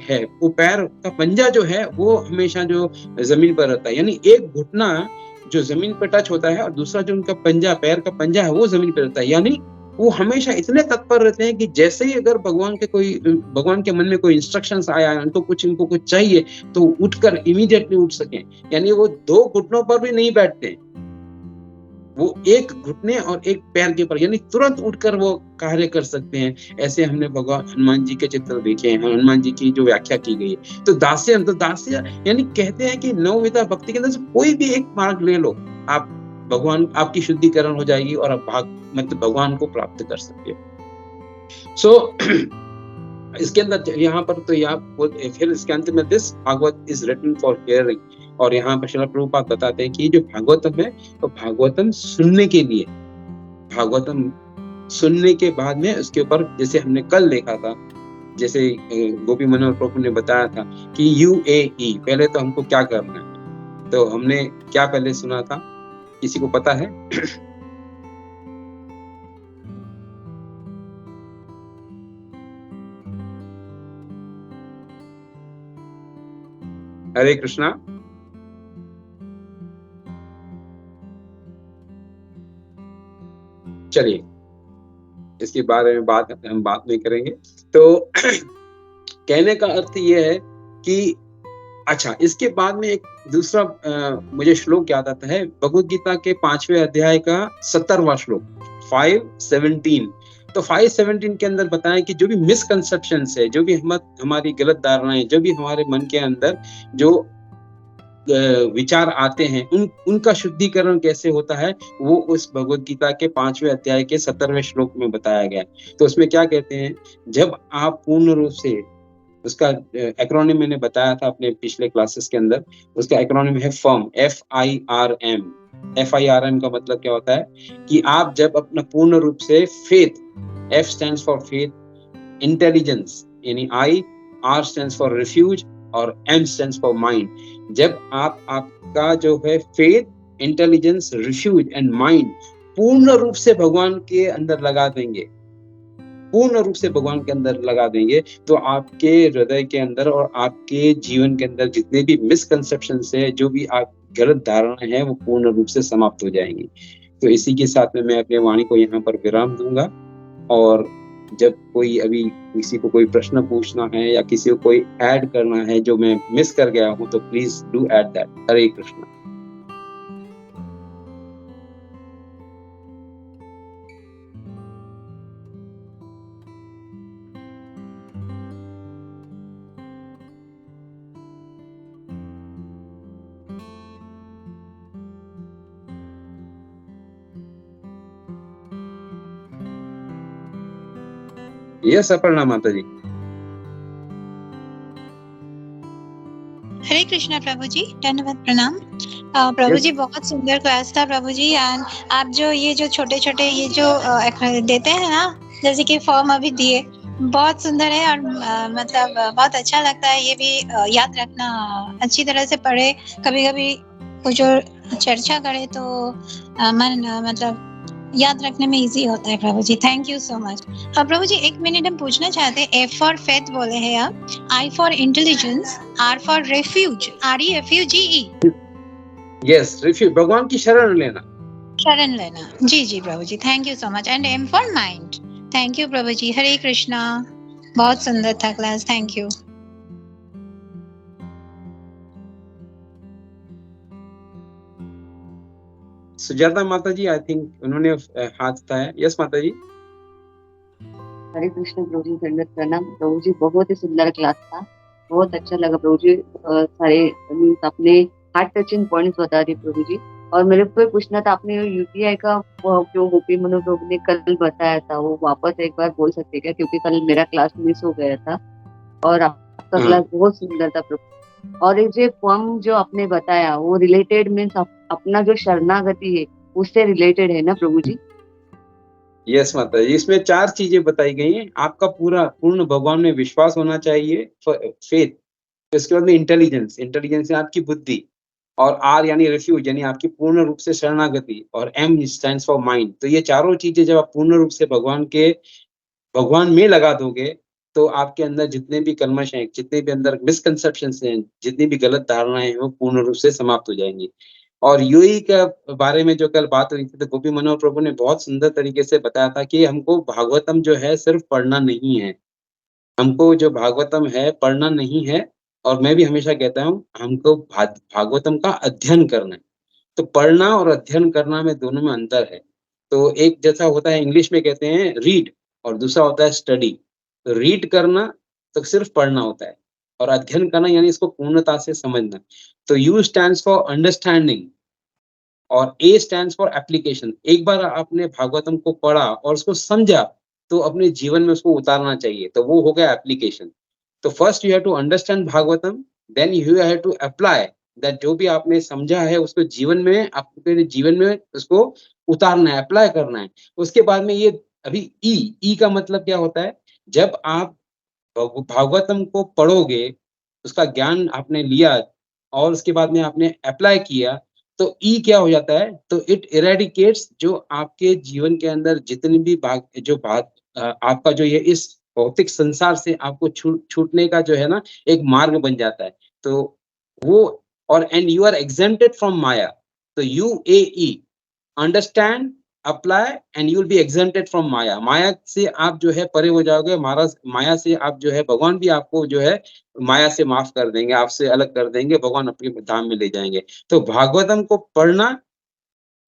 है, वो पैर का पंजा जो है वो हमेशा जो जमीन पर रहता है। यानी एक घुटना जो जमीन पर टच होता है और दूसरा जो उनका पंजा, पैर का पंजा है, वो जमीन पर रहता है। यानी वो हमेशा इतने तत्पर रहते हैं कि जैसे ही अगर भगवान के मन में कोई इंस्ट्रक्शंस आया, इनको कुछ चाहिए, तो उठकर इमीडिएटली उठ सके। यानी वो 2 घुटनों पर भी नहीं बैठते, वो एक घुटने और एक पैर के ऊपर, यानी तुरंत उठकर वो कार्य कर सकते हैं। ऐसे हमने भगवान हनुमान जी के चित्र देखे हैं, हनुमान जी की जो व्याख्या की गई है। तो दास्य यानी कहते हैं कि 9 विधा भक्ति के अंदर से कोई भी एक मार्ग ले लो, आप भगवान, आपकी शुद्धिकरण हो जाएगी और आप मतलब भगवान को प्राप्त कर सकते हो। सो इसके अंदर यहाँ पर तो फिर इसके अंत में this Bhagwat is written for hearing. और यहाँ पर श्रील प्रभुपाद बताते हैं कि जो भागवतम है, तो भागवतम सुनने के लिए, भागवतम सुनने के बाद में उसके ऊपर, जैसे हमने कल देखा था, जैसे गोपी मनोहर प्रभु ने बताया था कि UAE, पहले तो हमको क्या करना है। तो हमने क्या पहले सुना था, किसी को पता है? हरे कृष्णा। चलिए, इसके बारे में हम बात नहीं करेंगे। तो कहने का अर्थ ये है कि अच्छा, इसके बाद में एक दूसरा मुझे श्लोक याद आता है, भगवद गीता के 5वें अध्याय का 17वां श्लोक, 5:17। तो 5:17 के अंदर बताया कि जो भी मिसकंसेप्शंस है, जो भी हमारी गलत धारणाएं, जो भी हमारे मन के अंदर जो विचार आते हैं, उनका शुद्धिकरण कैसे होता है, वो उस भगवद गीता के 5वें अध्याय के 17वें श्लोक में बताया गया है। तो उसमें क्या कहते हैं, जब आप पूर्ण रूप से, उसका एक्रोनिम मैंने बताया था अपने पिछले क्लासेस के अंदर, उसका एक्रोनिम है फर्म, FIRM। FIRM का मतलब क्या होता है कि आप जब अपना पूर्ण रूप से faith, F stands for faith, intelligence यानी I, R stands for refuge और M स्टैंड्स फॉर माइंड। जब आपका जो है faith, intelligence, refuge and mind पूर्ण रूप से भगवान के अंदर लगा देंगे, पूर्ण रूप से भगवान के अंदर लगा देंगे, तो आपके हृदय के अंदर और आपके जीवन के अंदर जितने भी मिसकंसेप्शंस है, जो भी आप गलत धारणा है, वो पूर्ण रूप से समाप्त हो जाएंगी। तो इसी के साथ में मैं अपनी वाणी को यहाँ पर विराम दूंगा। और जब कोई अभी किसी को कोई प्रश्न पूछना है या किसी को कोई ऐड करना है जो मैं मिस कर गया हूँ, तो please do add that. Hare Krishna. Yes, Aparna माता जी। हरे कृष्णा प्रभु जी, धन्यवाद, प्रणाम। प्रभु जी बहुत सुंदर क्लास था प्रभु जी। एंड आप जो ये जो छोटे छोटे ये जो देते हैं ना, जैसे कि फॉर्म अभी दिए, बहुत सुंदर है। और मतलब बहुत अच्छा लगता है। ये भी याद रखना, अच्छी तरह से पढ़े, कभी कभी कुछ और चर्चा करे तो मन मतलब याद रखने में इजी होता है प्रभु जी। Thank you so much. प्रभु जी एक मिनट हम पूछना चाहते हैं, F फॉर फेथ बोले हैं आप, I for intelligence, R for refuge, REFUGE। Yes, refuge, भगवान की शरण लेना, शरण लेना। जी जी प्रभु जी, thank you so much. And M for mind. Thank you प्रभु जी। हरे कृष्णा, बहुत सुंदर था क्लास, थैंक यू। सुजाता माता जी, आई थिंक उन्होंने हाथ उठाया। यस माता जी। हरे कृष्ण प्रभु जी, दंडवत प्रणाम प्रभु जी। बहुत ही सुंदर क्लास था, बहुत अच्छा लगा प्रभु जी। सारे आपने हार्ट टचिंग पॉइंट्स बता दिए प्रभु जी। और मेरे को पूछना था, आपने UTI का जो गोपी मनु प्रभु ने कल बताया था, वो वापस एक बार बोल सकते क्या, क्योंकि कल मेरा क्लास मिस हो गया था और आपका क्लास बहुत सुंदर था प्रभु। और ये जो फॉर्म जो आपने बताया, वो रिलेटेड मीन्स अपना जो शरणागति है उससे रिलेटेड है ना प्रभु जी? यस माता जी, इसमें 4 चीजें बताई गई हैं। आपका पूर्ण भगवान में विश्वास होना चाहिए, फेथ। इसके बाद में इंटेलिजेंस, इंटेलिजेंस है आपकी बुद्धि, और R यानी रिफ्यूज यानी आपकी पूर्ण रूप से शरणागति, और M स्टैंड्स फॉर माइंड। तो ये चारों चीजें जब आप पूर्ण रूप से भगवान में लगा दोगे, तो आपके अंदर जितने भी कल्मश हैं, जितने भी अंदर मिसकंसेप्शंस हैं, जितनी भी गलत धारणाएं हैं, वो पूर्ण रूप से समाप्त हो जाएंगी। और यूई का बारे में जो कल बात हुई थी, तो गोपी मनोहर प्रभु ने बहुत सुंदर तरीके से बताया था कि हमको भागवतम जो है सिर्फ पढ़ना नहीं है, हमको जो भागवतम है पढ़ना नहीं है, और मैं भी हमेशा कहता हूँ हमको भागवतम का अध्ययन करना है। तो पढ़ना और अध्ययन करना में दोनों में अंतर है। तो एक जैसा होता है, इंग्लिश में कहते हैं रीड, और दूसरा होता है स्टडी। तो रीड करना तो सिर्फ पढ़ना होता है, और अध्ययन करना यानी इसको पूर्णता से समझना। तो यू स्टैंड्स फॉर अंडरस्टैंडिंग और ए स्टैंड्स फॉर एप्लीकेशन। एक बार आपने भागवतम को पढ़ा और उसको समझा, तो अपने जीवन में उसको उतारना चाहिए, तो वो हो गया एप्लीकेशन। तो first you have to understand Bhagavatam, then you have to apply that, जो भी आपने समझा है उसको जीवन में, अपने जीवन में उसको उतारना है, अप्लाई करना है। उसके बाद में ये अभी ई का मतलब क्या होता है, जब आप भागवतम को पढ़ोगे, उसका ज्ञान आपने लिया और उसके बाद में आपने अप्लाई किया, तो ई क्या हो जाता है, तो इट इरेडिकेट्स, जो आपके जीवन के अंदर जितनी भी आपका जो ये इस भौतिक संसार से आपको छूटने का जो है ना एक मार्ग बन जाता है। तो वो, और and you are exempted from maya, तो UAE, understand, apply and you will be exempted from maya. माया से आप जो है परे हो जाओगे, माया से आप जो है, भगवान भी आपको जो है माया से माफ कर देंगे, आपसे अलग कर देंगे, भगवान अपने धाम में ले जाएंगे। तो भागवतम को पढ़ना,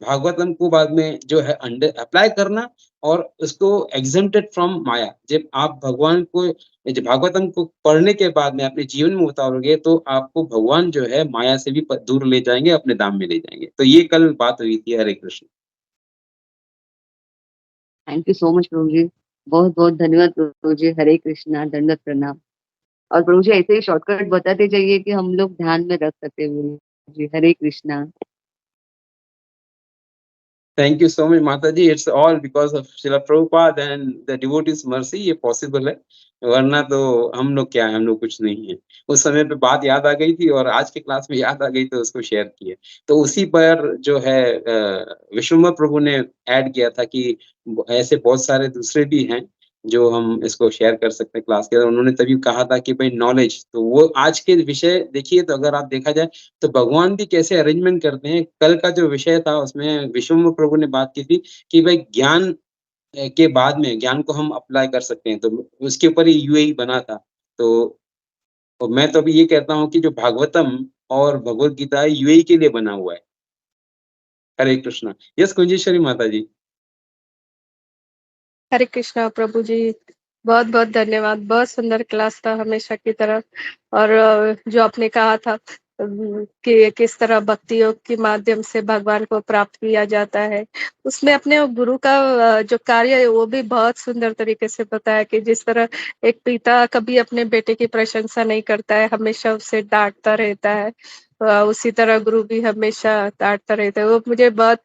भागवतम को बाद में जो है अंडर अप्लाई करना, और उसको एग्जेम्प्टेड फ्रॉम माया। जब आप भगवान को, जब भागवतम को पढ़ने के बाद में अपने जीवन में उतारोगे, तो आपको भगवान जो है माया से भी दूर ले जाएंगे, अपने धाम में ले जाएंगे। तो ये कल बात हुई थी। Hare Krishna. Thank you so much प्रभु जी, बहुत बहुत धन्यवाद प्रभु जी। हरे कृष्णा, दंडवत प्रणाम। और प्रभु जी ऐसे ही शॉर्टकट बताते जाइए कि हम लोग ध्यान में रख सकते हैं जी। Hare Krishna. Thank you so much माता जी। It's all because of Srila Prabhupada and the devotees mercy ये पॉसिबल है, वरना तो हम लोग क्या है, हम लोग कुछ नहीं है। उस समय पे बात याद आ गई थी और आज के क्लास में याद आ गई, तो उसको शेयर किया। तो उसी पर जो है विश्वम्भर प्रभु ने ऐड किया था कि ऐसे बहुत सारे दूसरे भी हैं जो हम इसको शेयर कर सकते हैं क्लास के अंदर। उन्होंने तभी कहा था कि भाई नॉलेज, तो वो आज के विषय देखिए, तो अगर आप देखा जाए तो भगवान भी कैसे अरेंजमेंट करते हैं। कल का जो विषय था उसमें विश्वम्भर प्रभु ने बात की थी कि भाई ज्ञान के बाद में ज्ञान को हम अप्लाई कर सकते हैं, तो उसके ऊपर ही यूएई बना था। तो मैं तो अभी ये कहता हूँ कि जो भागवतम और भगवत गीता है, यूएई के लिए बना हुआ है। हरे कृष्णा। यस कुंजेश्वरी माता जी। हरे कृष्णा प्रभु जी, बहुत बहुत धन्यवाद। बहुत सुंदर क्लास था हमेशा की तरह। और जो आपने कहा था कि किस तरह भक्ति योग के माध्यम से भगवान को प्राप्त किया जाता है, उसमें अपने गुरु का जो कार्य है वो भी बहुत सुंदर तरीके से बताया कि जिस तरह एक पिता कभी अपने बेटे की प्रशंसा नहीं करता है, हमेशा उसे डांटता रहता है, उसी तरह गुरु भी हमेशा डांटता रहता है। वो मुझे बहुत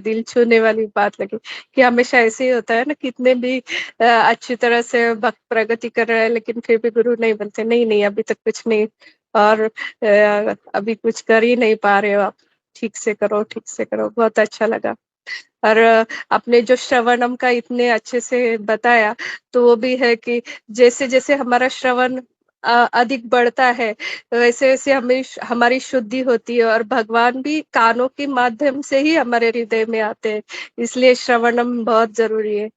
दिल छूने वाली बात लगी कि हमेशा ऐसे ही होता है ना, कितने भी अच्छी तरह से भक्त प्रगति कर रहे हैं लेकिन फिर भी गुरु नहीं बनते। नहीं नहीं, अभी तक कुछ नहीं, और अभी कुछ कर ही नहीं पा रहे हो आप, ठीक से करो, ठीक से करो। बहुत अच्छा लगा। और आपने जो श्रवणम का इतने अच्छे से बताया, तो वो भी है कि जैसे जैसे हमारा श्रवण अधिक बढ़ता है, वैसे वैसे हमें हमारी शुद्धि होती है, और भगवान भी कानों के माध्यम से ही हमारे हृदय में आते हैं। इसलिए श्रवणम बहुत जरूरी है।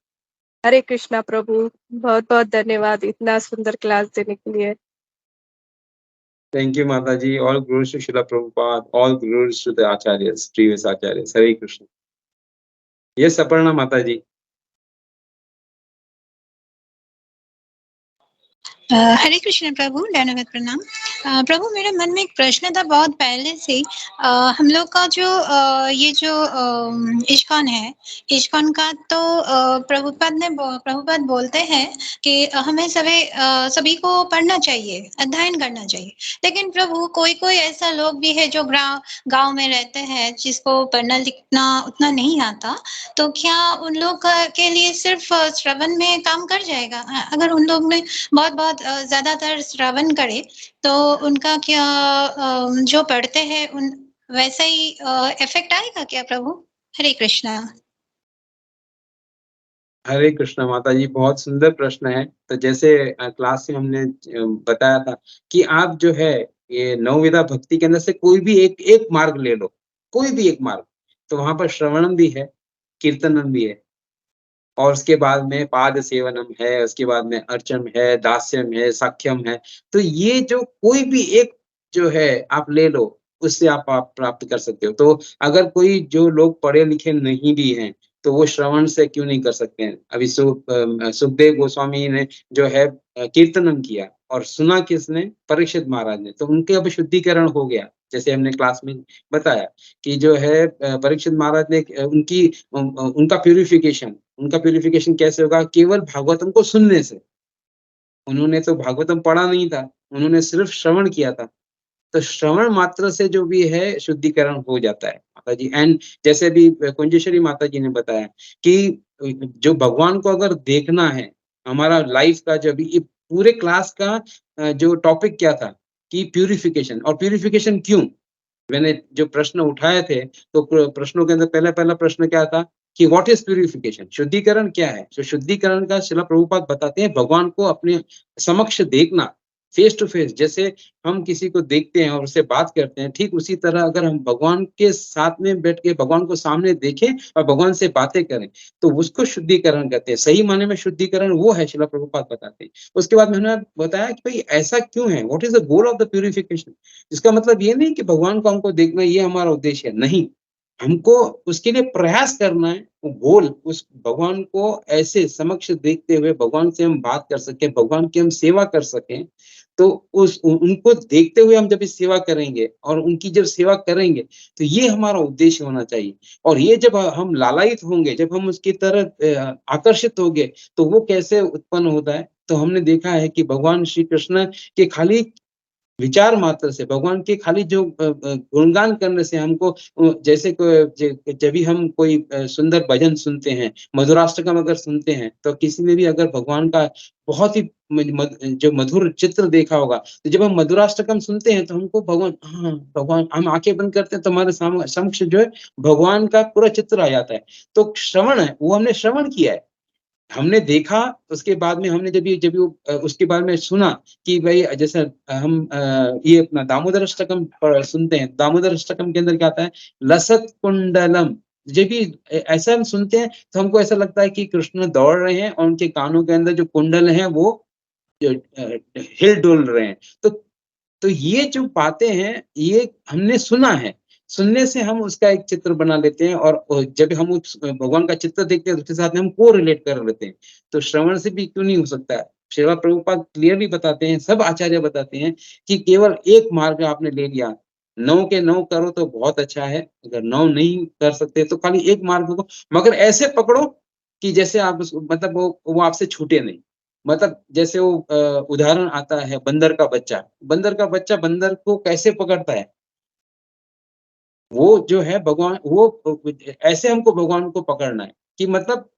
हरे कृष्णा प्रभु, बहुत बहुत धन्यवाद इतना सुंदर क्लास देने के लिए। थैंक यू माता जी। All glories to Srila Prabhupada, all glories to the acharyas, previous acharyas. Hare Krishna. Yes Aparna माता जी। हरे कृष्ण प्रभु, दंडवत प्रणाम। प्रभु मेरे मन में एक प्रश्न था बहुत पहले से। हम लोग का जो ये जो इस्कॉन है, इस्कॉन का तो प्रभुपाद बोलते हैं कि हमें सभी को पढ़ना चाहिए, अध्ययन करना चाहिए। लेकिन प्रभु कोई कोई ऐसा लोग भी है जो गांव में रहते हैं, जिसको पढ़ना लिखना उतना नहीं आता, तो क्या उन लोग के लिए सिर्फ श्रवण में काम कर जाएगा? अगर उन लोग ने बहुत बहुत ज्यादातर श्रवण करे, तो उनका क्या जो पढ़ते हैं उन वैसा ही इफेक्ट आएगा क्या प्रभु? हरे कृष्णा। हरे कृष्ण माता जी, बहुत सुंदर प्रश्न है। तो जैसे क्लास में हमने बताया था कि आप जो है ये नवविधा भक्ति के अंदर से कोई भी एक मार्ग ले लो, कोई भी एक मार्ग। तो वहां पर श्रवणम भी है, कीर्तनम भी है, और उसके बाद में पाद सेवनम है, उसके बाद में अर्चम है, दास्यम है, साख्यम है। तो ये जो कोई भी एक जो है आप ले लो, उससे आप प्राप्त कर सकते हो। तो अगर कोई जो लोग पढ़े लिखे नहीं भी हैं, तो वो श्रवण से क्यों नहीं कर सकते हैं? अभी सुखदेव गोस्वामी ने जो है कीर्तनम किया, और सुना किसने? परीक्षित महाराज ने। तो उनके अब शुद्धिकरण हो गया, जैसे हमने क्लास में बताया कि जो है परीक्षित महाराज ने उनका प्यूरिफिकेशन कैसे होगा? केवल भागवतम को सुनने से। उन्होंने तो भागवतम पढ़ा नहीं था, उन्होंने सिर्फ श्रवण किया था। तो श्रवण मात्र से जो भी है शुद्धिकरण हो जाता है माता जी। एंड जैसे भी कुंजेश्वरी माता जी ने बताया कि जो भगवान को अगर देखना है, हमारा लाइफ का जो भी ये पूरे क्लास का जो टॉपिक क्या था कि प्यूरिफिकेशन। और प्यूरिफिकेशन क्यों? मैंने जो प्रश्न उठाए थे, तो प्रश्नों के अंदर पहला प्रश्न क्या था कि व्हाट इज प्यूरिफिकेशन? शुद्धिकरण क्या है? तो शुद्धिकरण का श्रील प्रभुपाद बताते हैं भगवान को अपने समक्ष देखना, फेस टू फेस, जैसे हम किसी को देखते हैं और उससे बात करते हैं, ठीक उसी तरह अगर हम भगवान के साथ में बैठ के भगवान को सामने देखें और भगवान से बातें करें, तो उसको शुद्धिकरण कहते हैं। सही मायने में शुद्धिकरण वो है, श्रील प्रभुपाद बताते हैं। उसके बाद मैंने बताया कि भाई ऐसा क्यों है, what is the goal of the purification. इसका मतलब ये नहीं कि भगवान को हमको देखना ये हमारा उद्देश्य है, नहीं, हमको उसके लिए प्रयास करना है। वो गोल उस भगवान को ऐसे समक्ष देखते हुए भगवान से हम बात कर सकें, भगवान की हम सेवा कर सकें। तो उनको देखते हुए हम जब इस सेवा करेंगे और उनकी जब सेवा करेंगे, तो ये हमारा उद्देश्य होना चाहिए। और ये जब हम लालायित होंगे, जब हम उसकी तरह आकर्षित होंगे, तो वो कैसे उत्पन्न होता है। तो हमने देखा है कि भगवान श्री कृष्ण के खाली विचार मात्र से, भगवान के खाली जो गुणगान करने से हमको जैसे जब भी हम कोई सुंदर भजन सुनते हैं, मधुराष्टकम अगर सुनते हैं, तो किसी ने भी अगर भगवान का बहुत ही जो मधुर चित्र देखा होगा, तो जब हम मधुराष्टकम सुनते हैं तो हमको भगवान, हाँ भगवान, हम आंखें बंद करते हैं तो हमारे समक्ष जो है भगवान का पूरा चित्र आ जाता है। तो श्रवण है, वो हमने श्रवण किया है, हमने देखा, उसके बाद में हमने उसके बाद में सुना कि भाई जैसे हम ये अपना दामोदर अष्टकम सुनते हैं, दामोदर अष्टकम के अंदर क्या आता है, लसत कुंडलम। जब भी ऐसा हम सुनते हैं तो हमको ऐसा लगता है कि कृष्ण दौड़ रहे हैं और उनके कानों के अंदर जो कुंडल हैं वो हिल डुल रहे हैं। तो ये जो बातें हैं ये हमने सुना है, सुनने से हम उसका एक चित्र बना लेते हैं और जब हम उस भगवान का चित्र देखते हैं उसके साथ में हम को रिलेट कर लेते हैं। तो श्रवण से भी क्यों नहीं हो सकता है। श्रील प्रभुपाद क्लियरली बताते हैं, सब आचार्य बताते हैं कि केवल एक मार्ग आपने ले लिया, 9 के 9 करो तो बहुत अच्छा है, अगर 9 नहीं कर सकते तो खाली एक मार्ग को, मगर ऐसे पकड़ो कि जैसे आप मतलब वो आपसे छूटे नहीं। मतलब जैसे वो उदाहरण आता है बंदर का बच्चा, बंदर को कैसे पकड़ता है, वो जो है भगवान, वो ऐसे हमको भगवान को पकड़ना है कि मतलब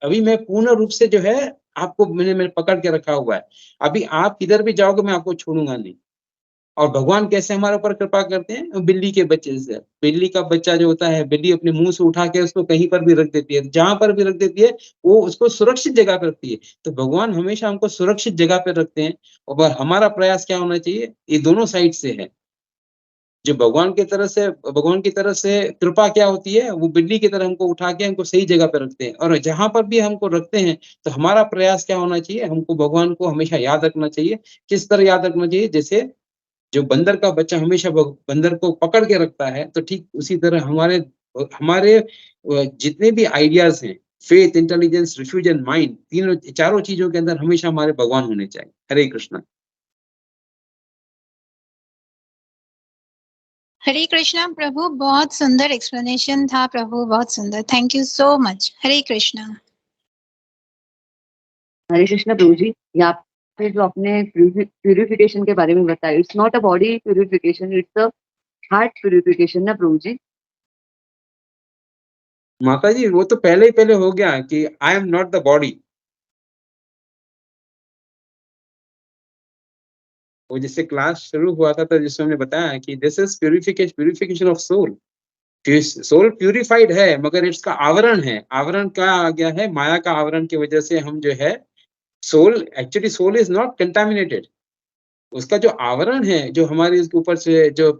अभी मैं पूर्ण रूप से जो है आपको मैंने पकड़ के रखा हुआ है, अभी आप किधर भी जाओगे मैं आपको छोड़ूंगा नहीं। और भगवान कैसे हमारे ऊपर कृपा करते हैं, बिल्ली के बच्चे से। बिल्ली का बच्चा जो होता है, बिल्ली अपने मुंह से उठा के उसको कहीं पर भी रख देती है, जहां पर भी रख देती है वो उसको सुरक्षित जगह पे रखती है। तो भगवान हमेशा हमको सुरक्षित जगह पे रखते हैं। और हमारा प्रयास क्या होना चाहिए, ये दोनों साइड से है। जो भगवान की तरफ से कृपा क्या होती है, वो बिल्ली की तरह हमको उठा के हमको सही जगह पे रखते हैं। और जहां पर भी हमको रखते हैं तो हमारा प्रयास क्या होना चाहिए, हमको भगवान को हमेशा याद रखना चाहिए। किस तरह याद रखना चाहिए, जैसे जो बंदर का बच्चा हमेशा बंदर को पकड़ के रखता है, तो ठीक उसी तरह हमारे हमारे जितने भी आइडियाज हैं, फेथ, इंटेलिजेंस, रिफ्यूजन, माइंड, तीनों चारों चीजों के अंदर हमेशा हमारे भगवान होने चाहिए। हरे कृष्णा। हरे कृष्णा प्रभु, बहुत सुंदर एक्सप्लेनेशन था प्रभु, बहुत सुंदर, थैंक यू सो मच। हरे कृष्णा। हरे कृष्ण प्रभु जी, यहाँ पे जो आपने प्यूरिफिकेशन के बारे में बताया, it's not a body purification, it's a heart purification ना प्रभु जी। माता जी वो तो पहले ही पहले हो गया कि I am not the body. वो जिससे क्लास शुरू हुआ था तो जिसमें हमने बताया कि this is purification of soul. Soul purified है, मगर इसका आवरण है, आवरण क्या आ गया है, माया का आवरण की वजह से हम जो है सोल इज नॉट कंटामिनेटेड। उसका जो आवरण है, जो हमारे इसके ऊपर से जो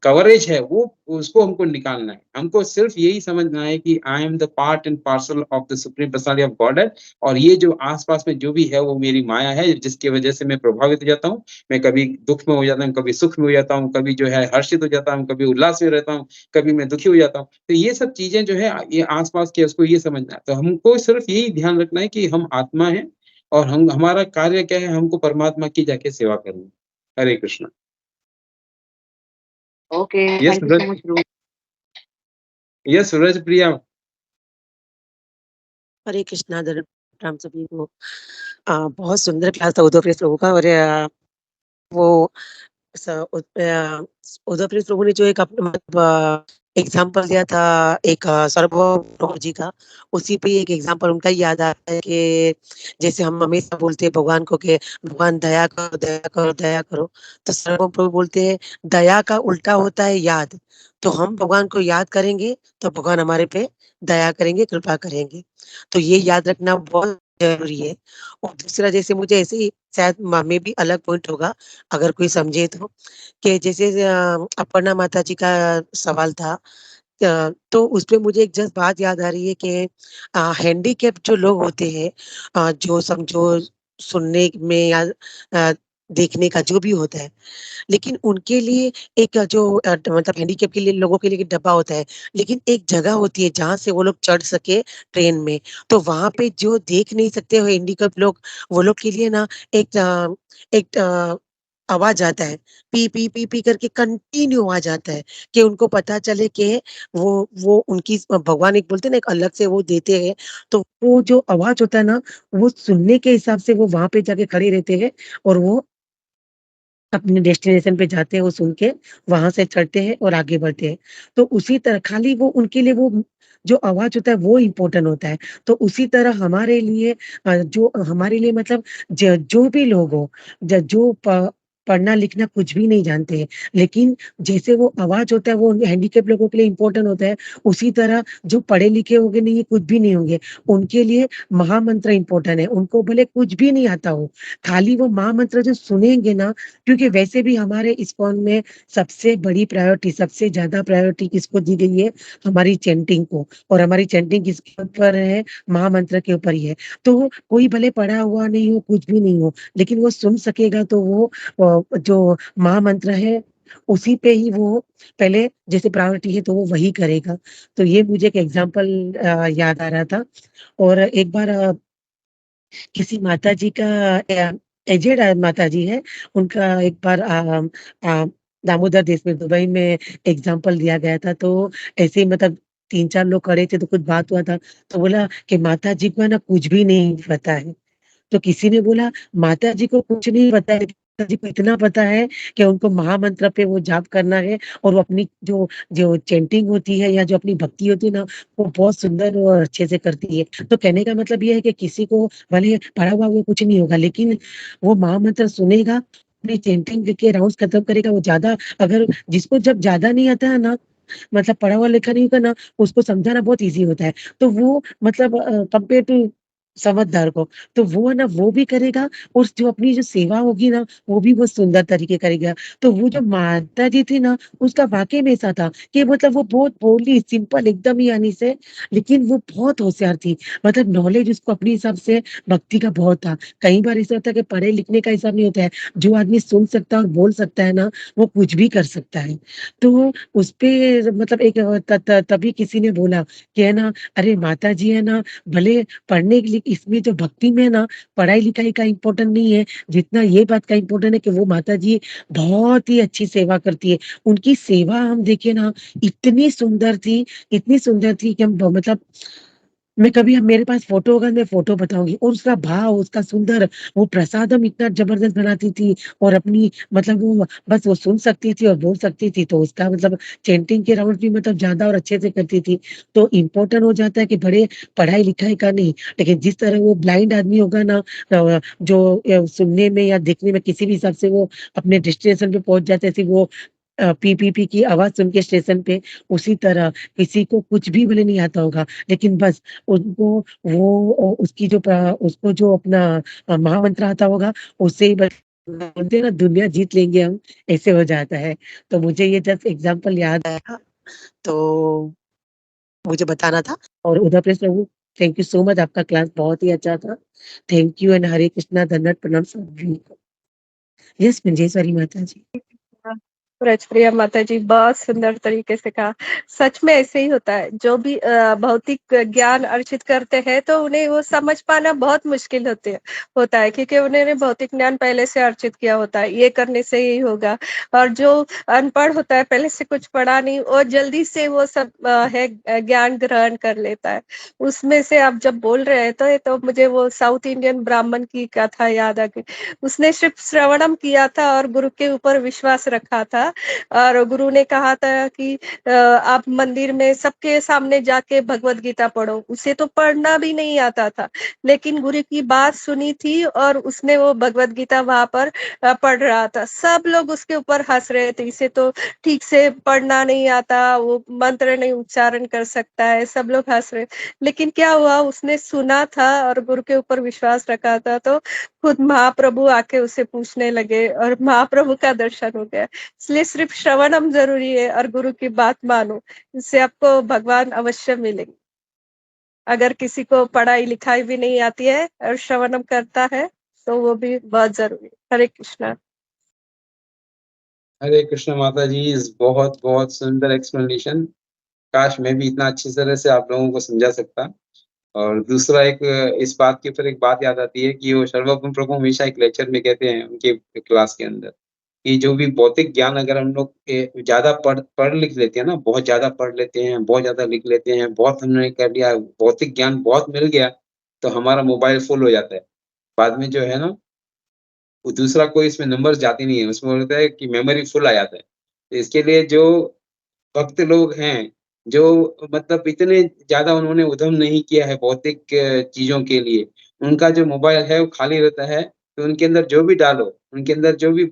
कवरेज है, वो उसको हमको निकालना है। हमको सिर्फ यही समझना है कि I am the part and parcel of the supreme personality of God. और ये जो आसपास में जो भी है वो मेरी माया है, जिसकी वजह से मैं प्रभावित हो जाता हूँ। मैं कभी दुख में हो जाता हूँ, कभी सुख में हो जाता हूँ, कभी जो है हर्षित हो जाता हूँ, कभी उल्लास में रहता हूँ, कभी मैं दुखी हो जाता हूँ। तो ये सब चीजें जो है ये आसपास के, उसको ये समझना है। तो हमको सिर्फ यही ध्यान रखना है कि हम आत्मा है और हम, हमारा कार्य क्या है, हमको परमात्मा की जाके सेवा करनी है। Hare Krishna. Okay, yes thank you so much प्रभु। यस सूरज प्रिया। हरे कृष्णा दर राम सभी को। बहुत सुंदर क्लास था उद्धव प्रभु का। और वो उद्धव प्रभु ने जो एक मतलब एग्जाम्पल दिया था एक सर्वभौम प्रभु जी का, उसी पे एक एग्जाम्पल उनका ही याद आता है कि जैसे हम हमेशा बोलते हैं भगवान को कि भगवान दया करो दया करो दया करो, तो सर्वभौम प्रभु बोलते हैं दया का उल्टा होता है याद। तो हम भगवान को याद करेंगे तो भगवान हमारे पे दया करेंगे, कृपा करेंगे। तो ये याद रखना बहुत ज़रूरी है। और दूसरा जैसे मुझे ऐसे ही शायद मे बी अलग पॉइंट होगा अगर कोई समझे तो, कि जैसे अपर्णा माता जी का सवाल था, तो उसपे मुझे एक जस्ट बात याद आ रही है कि हैंडीकैप जो लोग होते हैं, जो समझो सुनने में या देखने का जो भी होता है, लेकिन उनके लिए एक जो मतलब हैंडीकैप के लिए लोगों के लिए एक डब्बा होता है, लेकिन एक जगह होती है जहाँ से वो लोग चढ़ सके ट्रेन में। तो वहाँ पे जो देख नहीं सकते हो हैंडीकैप लोग, वो लोग के लिए ना एक आवाज़ आता है, पी, पी, पी, पी करके कंटिन्यू आवाज़ आता है, कि उनको पता चले कि वो उनकी भगवान एक बोलते हैं ना, एक अलग से वो देते हैं, तो वो जो आवाज़ होता है ना, वो सुनने के हिसाब से वो वहाँ पे जाके खड़े रहते हैं और वो अपने डेस्टिनेशन पे जाते हैं, वो सुन के वहाँ से चढ़ते हैं और आगे बढ़ते हैं। तो उसी तरह खाली वो उनके लिए वो जो आवाज़ होता है वो इम्पोर्टेंट होता है। तो उसी तरह हमारे लिए जो हमारे लिए मतलब जो भी लोग हों, ज जो प पढ़ना लिखना कुछ भी नहीं जानते हैं, लेकिन जैसे वो आवाज़ होता है वो हैंडीकैप लोगों के लिए इम्पोर्टेंट होता है, उसी तरह जो पढ़े लिखे होंगे नहीं, कुछ भी नहीं होंगे, उनके लिए महामंत्र इम्पोर्टेंट है। उनको भले कुछ भी नहीं आता हो, खाली वो महामंत्र जो सुनेंगे ना, क्योंकि वैसे भी हमारे इस्कॉन में सबसे बड़ी प्रायोरिटी, सबसे ज़्यादा प्रायोरिटी किसको दी गई है? हमारी चैंटिंग को, और हमारी चैंटिंग किसके ऊपर है? महामंत्र के ऊपर ही है। तो कोई भले पढ़ा हुआ नहीं हो, कुछ भी नहीं हो, लेकिन वो सुन सकेगा तो वो जो महामंत्र है, उसी पे ही वो पहले जैसे प्रायोरिटी है तो वो वही करेगा। तो ये मुझे एक एग्ज़ाम्पल याद आ रहा था। और एक बार किसी माताजी का एजेड माताजी है, उनका एक बार दामोदर देश में दुबई में एग्ज़ाम्पल दिया गया था, तो ऐसे ही मतलब 3-4 लोग खड़े थे तो कुछ बात हुआ था, तो बोला कि माताजी को है ना कुछ भी नहीं पता है। तो किसी ने बोला माताजी को कुछ नहीं पता है, माताजी को इतना पता है कि उनको महामंत्र पे वो जाप करना है, और वो अपनी जो जो चैंटिंग होती है या जो अपनी भक्ति होती है ना, वो बहुत सुंदर और अच्छे से करती है। तो कहने का मतलब ये है कि किसी को भले पढ़ा हुआ वो कुछ नहीं होगा, लेकिन वो महामंत्र सुनेगा, अपनी चैंटिंग के राउंड्स खत्म करेगा, वो ज़्यादा अगर जिसको जब ज़्यादा नहीं आता है ना, मतलब पढ़ा हुआ लिखा नहीं होगा ना, उसको समझाना बहुत ईज़ी होता है। तो वो मतलब कंपेयर टू समझदार को, तो वो है ना वो भी करेगा, और जो अपनी जो सेवा होगी ना, वो भी बहुत सुंदर तरीके करेगा। तो वो जो माता जी थी ना, उसका वाक़ई में ऐसा था कि मतलब वो बहुत भोली, सिंपल एकदम ही यानी से, लेकिन वो बहुत होशियार थी। मतलब नॉलेज उसको अपने हिसाब से भक्ति का बहुत था। कई बार ऐसा होता है कि पढ़े-लिखने का हिसाब नहीं होता है। जो आदमी सुन सकता है और बोल सकता है ना, वो कुछ भी कर सकता है। तो उसपे मतलब एक त त तभी किसी ने बोला कि है ना, "अरे माता जी है ना, भले पढ़ने के लिए इसमें जो भक्ति में है ना, पढ़ाई-लिखाई का इम्पोर्टेंट नहीं है, जितना ये बात का इम्पोर्टेंट है कि वो माताजी बहुत ही अच्छी सेवा करती है। उनकी सेवा हम देखें ना, इतनी सुंदर थी कि हम ब मतलब मैं कभी मेरे पास फ़ोटो होगा, मैं फ़ोटो बताऊँगी, और उसका भाव, उसका सुंदर वो प्रसादम इतना ज़बरदस्त बनाती थी, और अपनी मतलब वो बस वो सुन सकती थी और बोल सकती थी, तो उसका मतलब चैंटिंग के राउंड भी मतलब ज़्यादा और अच्छे से करती थी। तो इम्पोर्टेंट हो जाता है कि बड़े पढ़ाई-लिखाई का नहीं, लेकिन जिस तरह वो ब्लाइंड आदमी होगा ना, जो सुनने में या देखने में किसी भी हिसाब से वो अपने डेस्टिनेशन पे पहुँच जाते थे, वो पी की आवाज़ सुन के स्टेशन पे, उसी तरह किसी को कुछ भी भले नहीं आता होगा, लेकिन बस उनको वो उसकी जो उसको जो अपना महामंत्र आता होगा, उससे ही बस बोलते हैं ना दुनिया जीत लेंगे हम, ऐसे हो जाता है। तो मुझे ये जस्ट एग्ज़ाम्पल याद आया, तो मुझे बताना था। और उदय प्रेस प्रभु, थैंक यू सो मच, आपका क्लास बहुत ही अच्छा था। Thank you and Hare Krishna, दंडवत प्रणाम सभी को। यस मंजेश्वरी माता जी। ब्रजप्रिया माता जी बहुत सुंदर तरीके से कहा। सच में ऐसे ही होता है, जो भी भौतिक ज्ञान अर्जित करते हैं तो उन्हें वो समझ पाना बहुत मुश्किल होता है, क्योंकि उन्होंने भौतिक ज्ञान पहले से अर्जित किया होता है, ये करने से ही होगा। और जो अनपढ़ होता है, पहले से कुछ पढ़ा नहीं, और जल्दी से वो सब ज्ञान ग्रहण कर लेता है। उसमें से आप जब बोल रहे हैं तो मुझे वो साउथ इंडियन ब्राह्मण की कथा याद आ गई। उसने सिर्फ श्रवणम किया था और गुरु के ऊपर विश्वास रखा था, था और गुरु ने कहा था कि आप मंदिर में सबके सामने जाके भगवत गीता पढ़ो। उसे तो पढ़ना भी नहीं आता था, लेकिन गुरु की बात सुनी थी और उसने वो भगवत गीता वहाँ पर पढ़ रहा था। सब लोग उसके ऊपर हँस रहे थे, इसे तो ठीक से पढ़ना नहीं आता, वो मंत्र नहीं उच्चारण कर सकता है, सब लोग हँस रहे। लेकिन क्या हुआ, उसने सुना था और गुरु के ऊपर विश्वास रखा था, तो खुद महाप्रभु आके उसे पूछने लगे और महाप्रभु का दर्शन हो गया। इसलिए सिर्फ श्रवणम ज़रूरी है और गुरु की बात मानो, इससे आपको भगवान अवश्य मिलेंगे। अगर किसी को पढ़ाई-लिखाई भी नहीं आती है और श्रवणम करता है, तो वो भी बहुत ज़रूरी है। हरे कृष्णा। हरे कृष्ण माता जी, इस बहुत बहुत सुंदर एक्सप्लेनेशन। काश मैं भी इतना अच्छी तरह से आप लोगों को समझा सकता। और दूसरा एक इस बात के ऊपर एक बात याद आती है कि वो सर्वभौम प्रभु हमेशा एक लेक्चर में कहते हैं उनके क्लास के अंदर कि जो भी भौतिक ज्ञान अगर हम लोग ज़्यादा पढ़ पढ़ लिख लेते हैं ना, बहुत ज़्यादा पढ़ लेते हैं, बहुत ज़्यादा लिख लेते हैं, बहुत हमने कर लिया, भौतिक ज्ञान बहुत मिल गया, तो हमारा मोबाइल फुल हो जाता है। बाद में जो है ना, वो दूसरा कोई इसमें नंबर्स जाते नहीं है, उसमें होता है कि मेमोरी फुल आ जाता है। तो इसके लिए जो भक्त लोग हैं, जो मतलब इतने ज़्यादा उन्होंने उद्यम नहीं किया है भौतिक चीज़ों के लिए, उनका जो मोबाइल है वो खाली रहता है, तो उनके अंदर जो भी डालो, उनके अंदर जो भी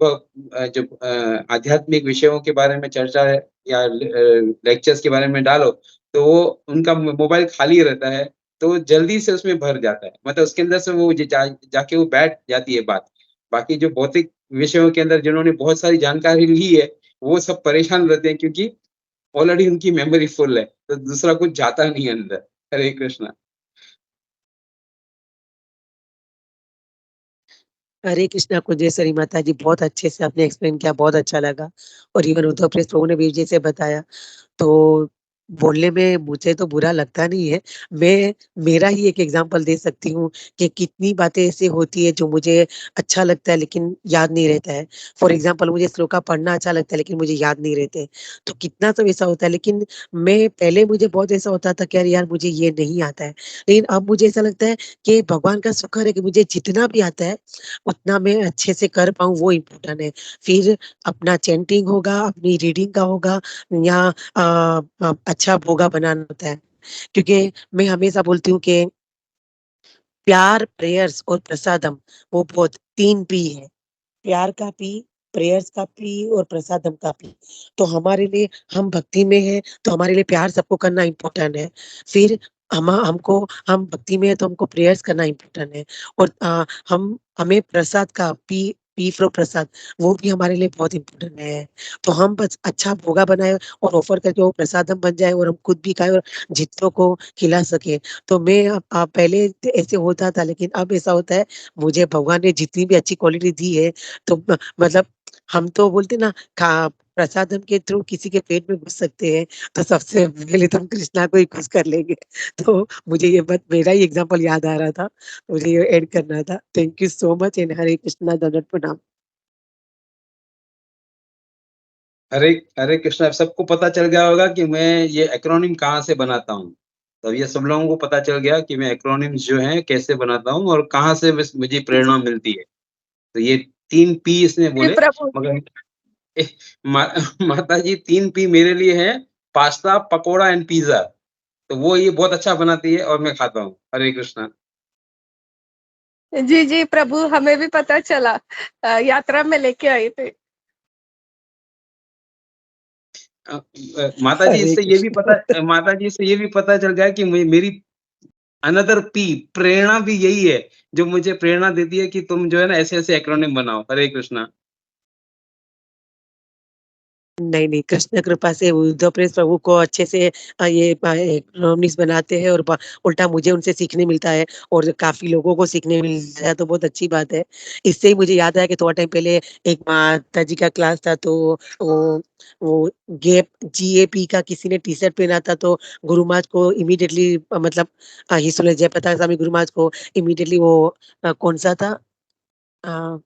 आध्यात्मिक विषयों के बारे में चर्चा है या लेक्चर्स के बारे में डालो, तो वो उनका मोबाइल खाली रहता है, तो जल्दी से उसमें भर जाता है। मतलब उसके अंदर से वो ज जा जाके वो बैठ जाती है बात। बाकी जो भौतिक विषयों के अंदर जिन्होंने बहुत सारी जानकारी ली है, वो सब परेशान रहते हैं क्योंकि ऑलरेडी उनकी मेमोरी फुल है, तो दूसरा कुछ जाता नहीं है अंदर। हरे कृष्णा। हरे कृष्णा कुंजेश्वरी माता जी, बहुत अच्छे से आपने एक्सप्लेन किया, बहुत अच्छा लगा। और इवन उद्धव प्रेस प्रभु ने भी जैसे बताया, तो बोलने में मुझे तो बुरा लगता नहीं है। मैं मेरा ही एक एग्ज़ाम्पल दे सकती हूँ कि कितनी बातें ऐसी होती है जो मुझे अच्छा लगता है लेकिन याद नहीं रहता है। फॉर एग्ज़ाम्पल मुझे श्लोका पढ़ना अच्छा लगता है लेकिन मुझे याद नहीं रहते। तो कितना तो ऐसा होता है, लेकिन मैं पहले मुझे बहुत ऐसा होता था कि अरे यार मुझे ये नहीं आता है। लेकिन अब मुझे ऐसा लगता है कि भगवान का शुक्र है कि मुझे जितना भी आता है, उतना मैं अच्छे से कर पाऊँ, वो इम्पोर्टेंट है। फिर अपना चैंटिंग होगा, अपनी रीडिंग का होगा या अच्छा भोगा बनाना होता है। क्योंकि मैं हमेशा बोलती हूँ कि प्यार, प्रेयर्स और प्रसादम, वो बहुत 3 पी है। प्यार का पी, प्रेयर्स का पी और प्रसादम का पी। तो हमारे लिए, हम भक्ति में हैं, तो हमारे लिए प्यार सबको करना इम्पोर्टेंट है। फिर हम भक्ति में हैं, तो हमको प्रेयर्स करना इम्पोर्टेंट है। और हमें प्रसाद का पी फॉर प्रसाद, वो भी हमारे लिए बहुत इम्पोर्टेंट है। तो हम बस अच्छा भोगा बनाएँ और ऑफ़र करके वो प्रसादम बन जाए और हम खुद भी खाएँ और जितनों को खिला सकें। तो मैं पहले ऐसे होता था, लेकिन अब ऐसा होता है, मुझे भगवान ने जितनी भी अच्छी क्वालिटी दी है, तो मतलब हम तो बोलते ना, खा प्रसादम के थ्रू किसी के पेट में घुस सकते हैं, तो सबसे पहले तो हम कृष्णा को ही खुश कर लेंगे। तो मुझे ये बात, मेरा ही एग्ज़ाम्पल याद आ रहा था, मुझे ये ऐड करना था। Thank you so much and Hare Krishna, दंडवत प्रणाम। हरे हरे कृष्णा। सबको पता चल गया होगा कि मैं ये एक्रोनिम कहाँ से बनाता हूँ। तो अब ये सब लोगों को पता चल गया कि मैं एक्रोनिम्स जो हैं कैसे बनाता हूँ और कहाँ से मुझे प्रेरणा मिलती है। तो ये 3 पी इसने जी बोले, प्रभु। मगर ए, मा, माता जी 3 पी मेरे लिए है पास्ता, पकोड़ा एंड पिज़्ज़ा। तो वो ये बहुत अच्छा बनाती है और मैं खाता हूँ। हरे कृष्णा। जी, जी प्रभु, हमें भी पता चला। यात्रा में लेके आए थे। हरे कृष्ण। माता जी इससे ये भी पता चल गया कि मेरी अनदर पी प्रेरणा भी यही है, जो मुझे प्रेरणा देती है कि तुम जो है ना ऐसे-ऐसे एक्रोनिम बनाओ। हरे कृष्णा। नहीं, नहीं, कृष्ण कृपा से उद्धव प्रेस प्रभु को अच्छे से ये इकोनॉमिक्स बनाते हैं और उल्टा मुझे उनसे सीखने मिलता है और काफ़ी लोगों को सीखने मिलता है, तो बहुत अच्छी बात है। इससे ही मुझे याद आया कि थोड़ा टाइम पहले एक माताजी का क्लास था, तो वो गैप जीएपी का किसी ने टी-शर्ट पहना था, तो गुरु महाराज को इमीडिएटली मतलब ईश्वर जयप्रताप स्वामी गुरु महाराज को इमीडिएटली वो कौन-सा था, अ,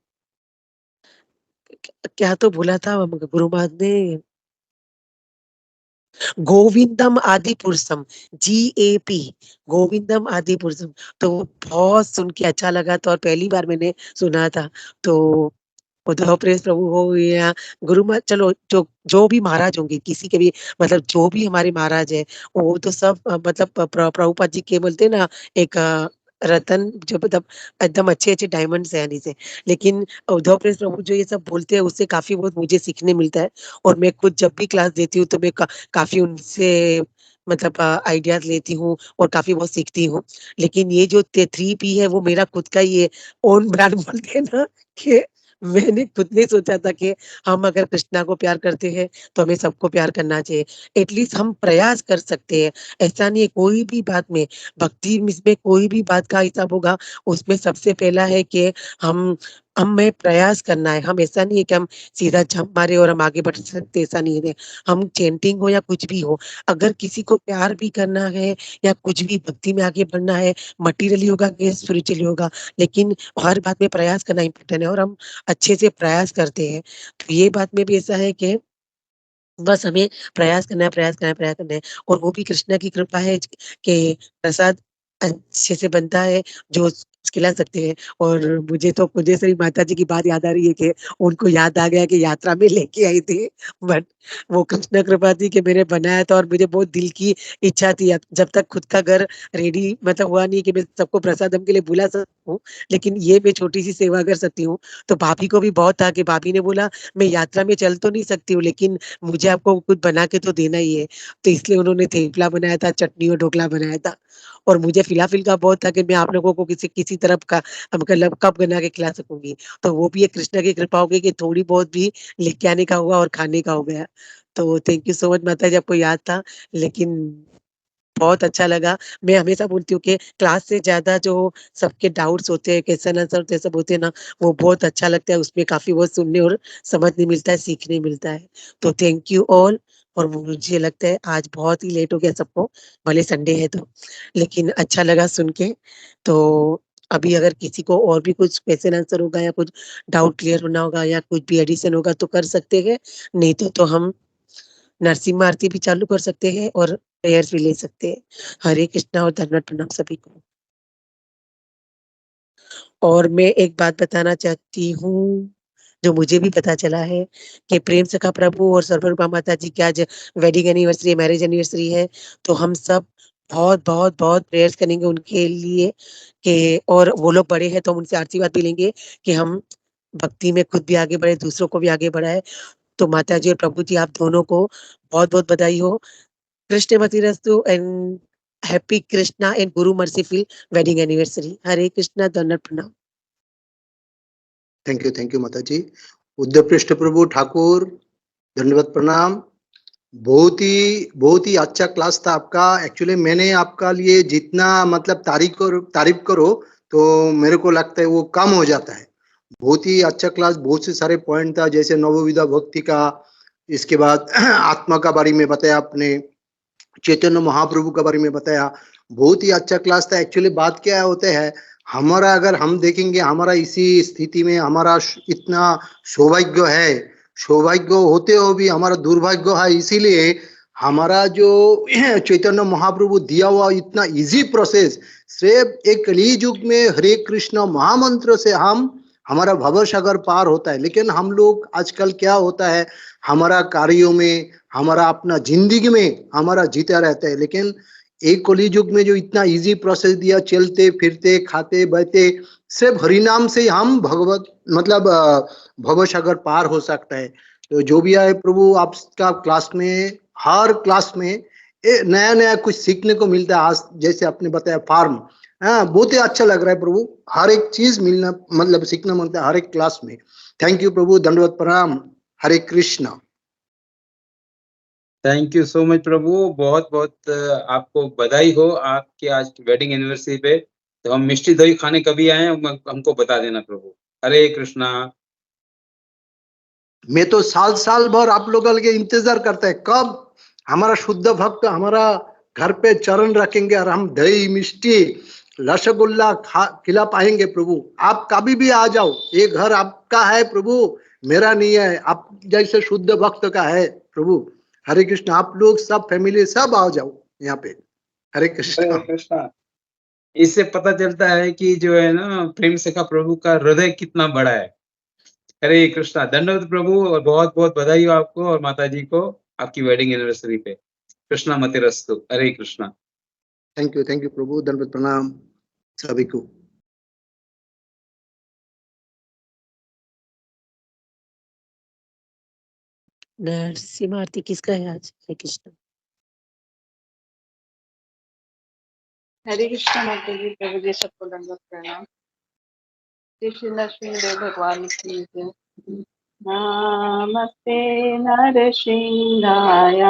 क्या तो बोला था गुरु महाराज ने, गोविंदम आदि पुरुषम, जीएपी, गोविंदम आदि पुरुषम। तो वो बहुत सुन के अच्छा लगा था और पहली बार मैंने सुना था। तो उद्धव प्रेस प्रभु हो या चलो जो भी महाराज होंगे, किसी के भी मतलब जो भी हमारे महाराज है, वो तो सब मतलब प्रभुपाद जी के बोलते हैं ना, एक रतन जो मतलब एकदम अच्छे-अच्छे डायमंड्स हैं यानी से। लेकिन उद्धव प्रेस प्रभु जो ये सब बोलते हैं, उससे काफ़ी बहुत मुझे सीखने मिलता है और मैं खुद जब भी क्लास देती हूँ, तो मैं काफ़ी उनसे मतलब आइडियाज़ लेती हूँ और काफ़ी बहुत सीखती हूँ। लेकिन ये जो 3P है, वो मेरा खुद का ही है, ओन ब्रांड बोलते हैं ना कि मैंने खुद ने सोचा था कि हम अगर कृष्णा को प्यार करते हैं, तो हमें सबको प्यार करना चाहिए। एटलीस्ट हम प्रयास कर सकते हैं। ऐसा नहीं है कोई भी बात में, भक्ति में कोई भी बात का हिसाब होगा, उसमें सबसे पहला है कि हम हमें प्रयास करना है। हम ऐसा नहीं है कि हम सीधा झप मारे और हम आगे बढ़ सकते, ऐसा नहीं है। हम चैंटिंग हो या कुछ भी हो, अगर किसी को प्यार भी करना है या कुछ भी भक्ति में आगे बढ़ना है, मटीरियली होगा कि स्पिरिचुअली होगा, लेकिन हर बात में प्रयास करना इम्पोर्टेंट है और हम अच्छे से प्रयास करते हैं। तो ये बात में भी ऐसा है कि बस हमें प्रयास करना है, प्रयास करना है, प्रयास करना है और वो भी कृष्णा की कृपा है कि प्रसाद अच्छे से बनता है, जो खिला सकते हैं। और मुझे श्री माता जी की बात याद आ रही है कि उनको याद आ गया कि यात्रा में लेके आई थी, बट वो कृष्ण कृपा थी कि मैंने बनाया था और मुझे बहुत दिल की इच्छा थी, जब तक खुद का घर रेडी मतलब हुआ नहीं कि मैं सबको प्रसादम के लिए बुला सकूँ, लेकिन ये मैं छोटी-सी सेवा कर सकती हूँ। तो भाभी को भी बहुत था कि भाभी ने बोला, "मैं यात्रा में चल तो नहीं सकती हूँ, लेकिन मुझे आपको कुछ बना के तो देना ही है।" तो इसलिए उन्होंने थेपला बनाया था, चटनी और ढोकला बनाया था और मुझे फिल का बहुत था कि मैं आप लोगों को किसी तरफ का मतलब कप बना के खिला सकूँगी। तो वो भी एक कृष्ण की कृपा हो गई कि थोड़ी बहुत भी लेके आने का हुआ और खाने का हो गया। तो थैंक यू सो मच माता जी, आपको याद था, लेकिन बहुत अच्छा लगा। मैं हमेशा बोलती हूँ कि क्लास से ज़्यादा जो सबके डाउट्स होते हैं, क्वेश्चन आंसर होते हैं, सब होते हैं ना, वो बहुत अच्छा लगता है। उसमें काफ़ी बहुत सुनने और समझने मिलता है, सीखने मिलता है। तो थैंक यू ऑल। और मुझे लगता है आज बहुत ही लेट हो गया सबको, भले संडे है तो। लेकिन अच्छा लगा सुन के। तो अभी अगर किसी को और भी कुछ क्वेश्चन आंसर होगा या कुछ डाउट क्लियर होना होगा या कुछ भी एडिशन होगा तो कर सकते हैं। नहीं तो हम नरसिम्हा आरती भी चालू कर सकते हैं और प्रेयर्स भी ले सकते हैं। हरे कृष्णा और धन्यवाद प्रणाम सभी को। और मैं एक बात बताना चाहती हूँ, जो मुझे भी पता चला है कि प्रेम सखा प्रभु और सर्वरूपा माता जी की आज वेडिंग एनिवर्सरी, मैरिज एनिवर्सरी है, तो हम सब बहुत प्रेयर्स करेंगे उनके लिए कि और वो लोग बड़े हैं तो हम उनसे आशीर्वाद भी लेंगे कि हम भक्ति में खुद भी आगे बढ़े, दूसरों को भी आगे बढ़ाएँ। तो माता जी और प्रभु जी आप दोनों को बहुत-बहुत बधाई हो। कृष्णमतिरस्तु and happy Krishna and Guru merciful wedding anniversary. हरे कृष्णा, दंडवत प्रणाम। थैंक यू माता जी। उद्धव पृष्ठ प्रभु ठाकुर, धन्यवाद प्रणाम। बहुत ही अच्छा क्लास था आपका। एक्चुअली मैंने आपका लिए जितना मतलब तारीफ करो तो मेरे को लगता है वो कम हो जाता है। बहुत ही अच्छा क्लास, बहुत से सारे पॉइंट था, जैसे नवविधा भक्ति का, इसके बाद आत्मा का बारे में बताया आपने, चैतन्य महाप्रभु के बारे में बताया। बहुत ही अच्छा क्लास था। एक्चुअली बात क्या होता है, हमारा अगर हम देखेंगे, हमारा इसी स्थिति में हमारा इतना सौभाग्य है, सौभाग्य होते हुए भी हमारा दुर्भाग्य है। इसीलिए हमारा जो चैतन्य महाप्रभु दिया हुआ इतना इजी प्रोसेस, सिर्फ एक कलियुग में हरे कृष्ण महामंत्र से हम हमारा भव सागर पार होता है। लेकिन हम लोग आजकल क्या होता है, हमारा कार्यों में, हमारा अपना जिंदगी में हमारा जीता रहता है। लेकिन एक कलियुग में जो इतना इजी प्रोसेस दिया, चलते फिरते खाते बहते सिर्फ हरिनाम से हम भगवत मतलब भव सागर पार हो सकता है। तो जो भी आए प्रभु आपका क्लास में, हर क्लास में नया नया कुछ सीखने को मिलता है। आज जैसे आपने बताया फार्म, हाँ बहुत ही अच्छा लग रहा है प्रभु। हर एक चीज मिलना मतलब सीखना मिलता है हर एक क्लास में। थैंक यू प्रभु, दंडवत प्रणाम। Hare Krishna. Thank you so much प्रभु। बहुत आपको बधाई हो आपके आज वेडिंग एनिवर्सरी पे। तो हम मिष्टी दही खाने कभी आए हमको बता देना प्रभु। हरे कृष्णा। मैं तो साल भर आप लोगों के इंतजार करते हैं, कब हमारा शुद्ध भक्त हमारा घर पे चरण रखेंगे और हम दही मिष्टी रसगुल्ला खिला पाएंगे प्रभु। आप कभी भी आ जाओ, ये घर आपका है प्रभु, मेरा नहीं है। आप जैसे शुद्ध भक्त का है प्रभु। हरे कृष्ण। आप लोग सब फैमिली सब आ जाओ यहाँ पे। हरे कृष्ण। हरे कृष्णा। इससे पता चलता है कि जो है ना, प्रेम सखा प्रभु का हृदय कितना बड़ा है। हरे कृष्णा। धन्यवाद प्रभु, और बहुत बहुत बधाई हो आपको और माता जी को आपकी वेडिंग एनिवर्सरी पे। कृष्णा मतिरस्तु। हरे कृष्णा। थैंक यू प्रभु, दंडवत प्रणाम सभी को। नरसिंह आरती किसका है आज? हरे कृष्ण। हरे कृष्ण माता जी, प्रभु जी सबको दंडवत प्रणाम। श्री श्री नरसिंहदेव भगवान की जय। नमस्ते नरसिंहाय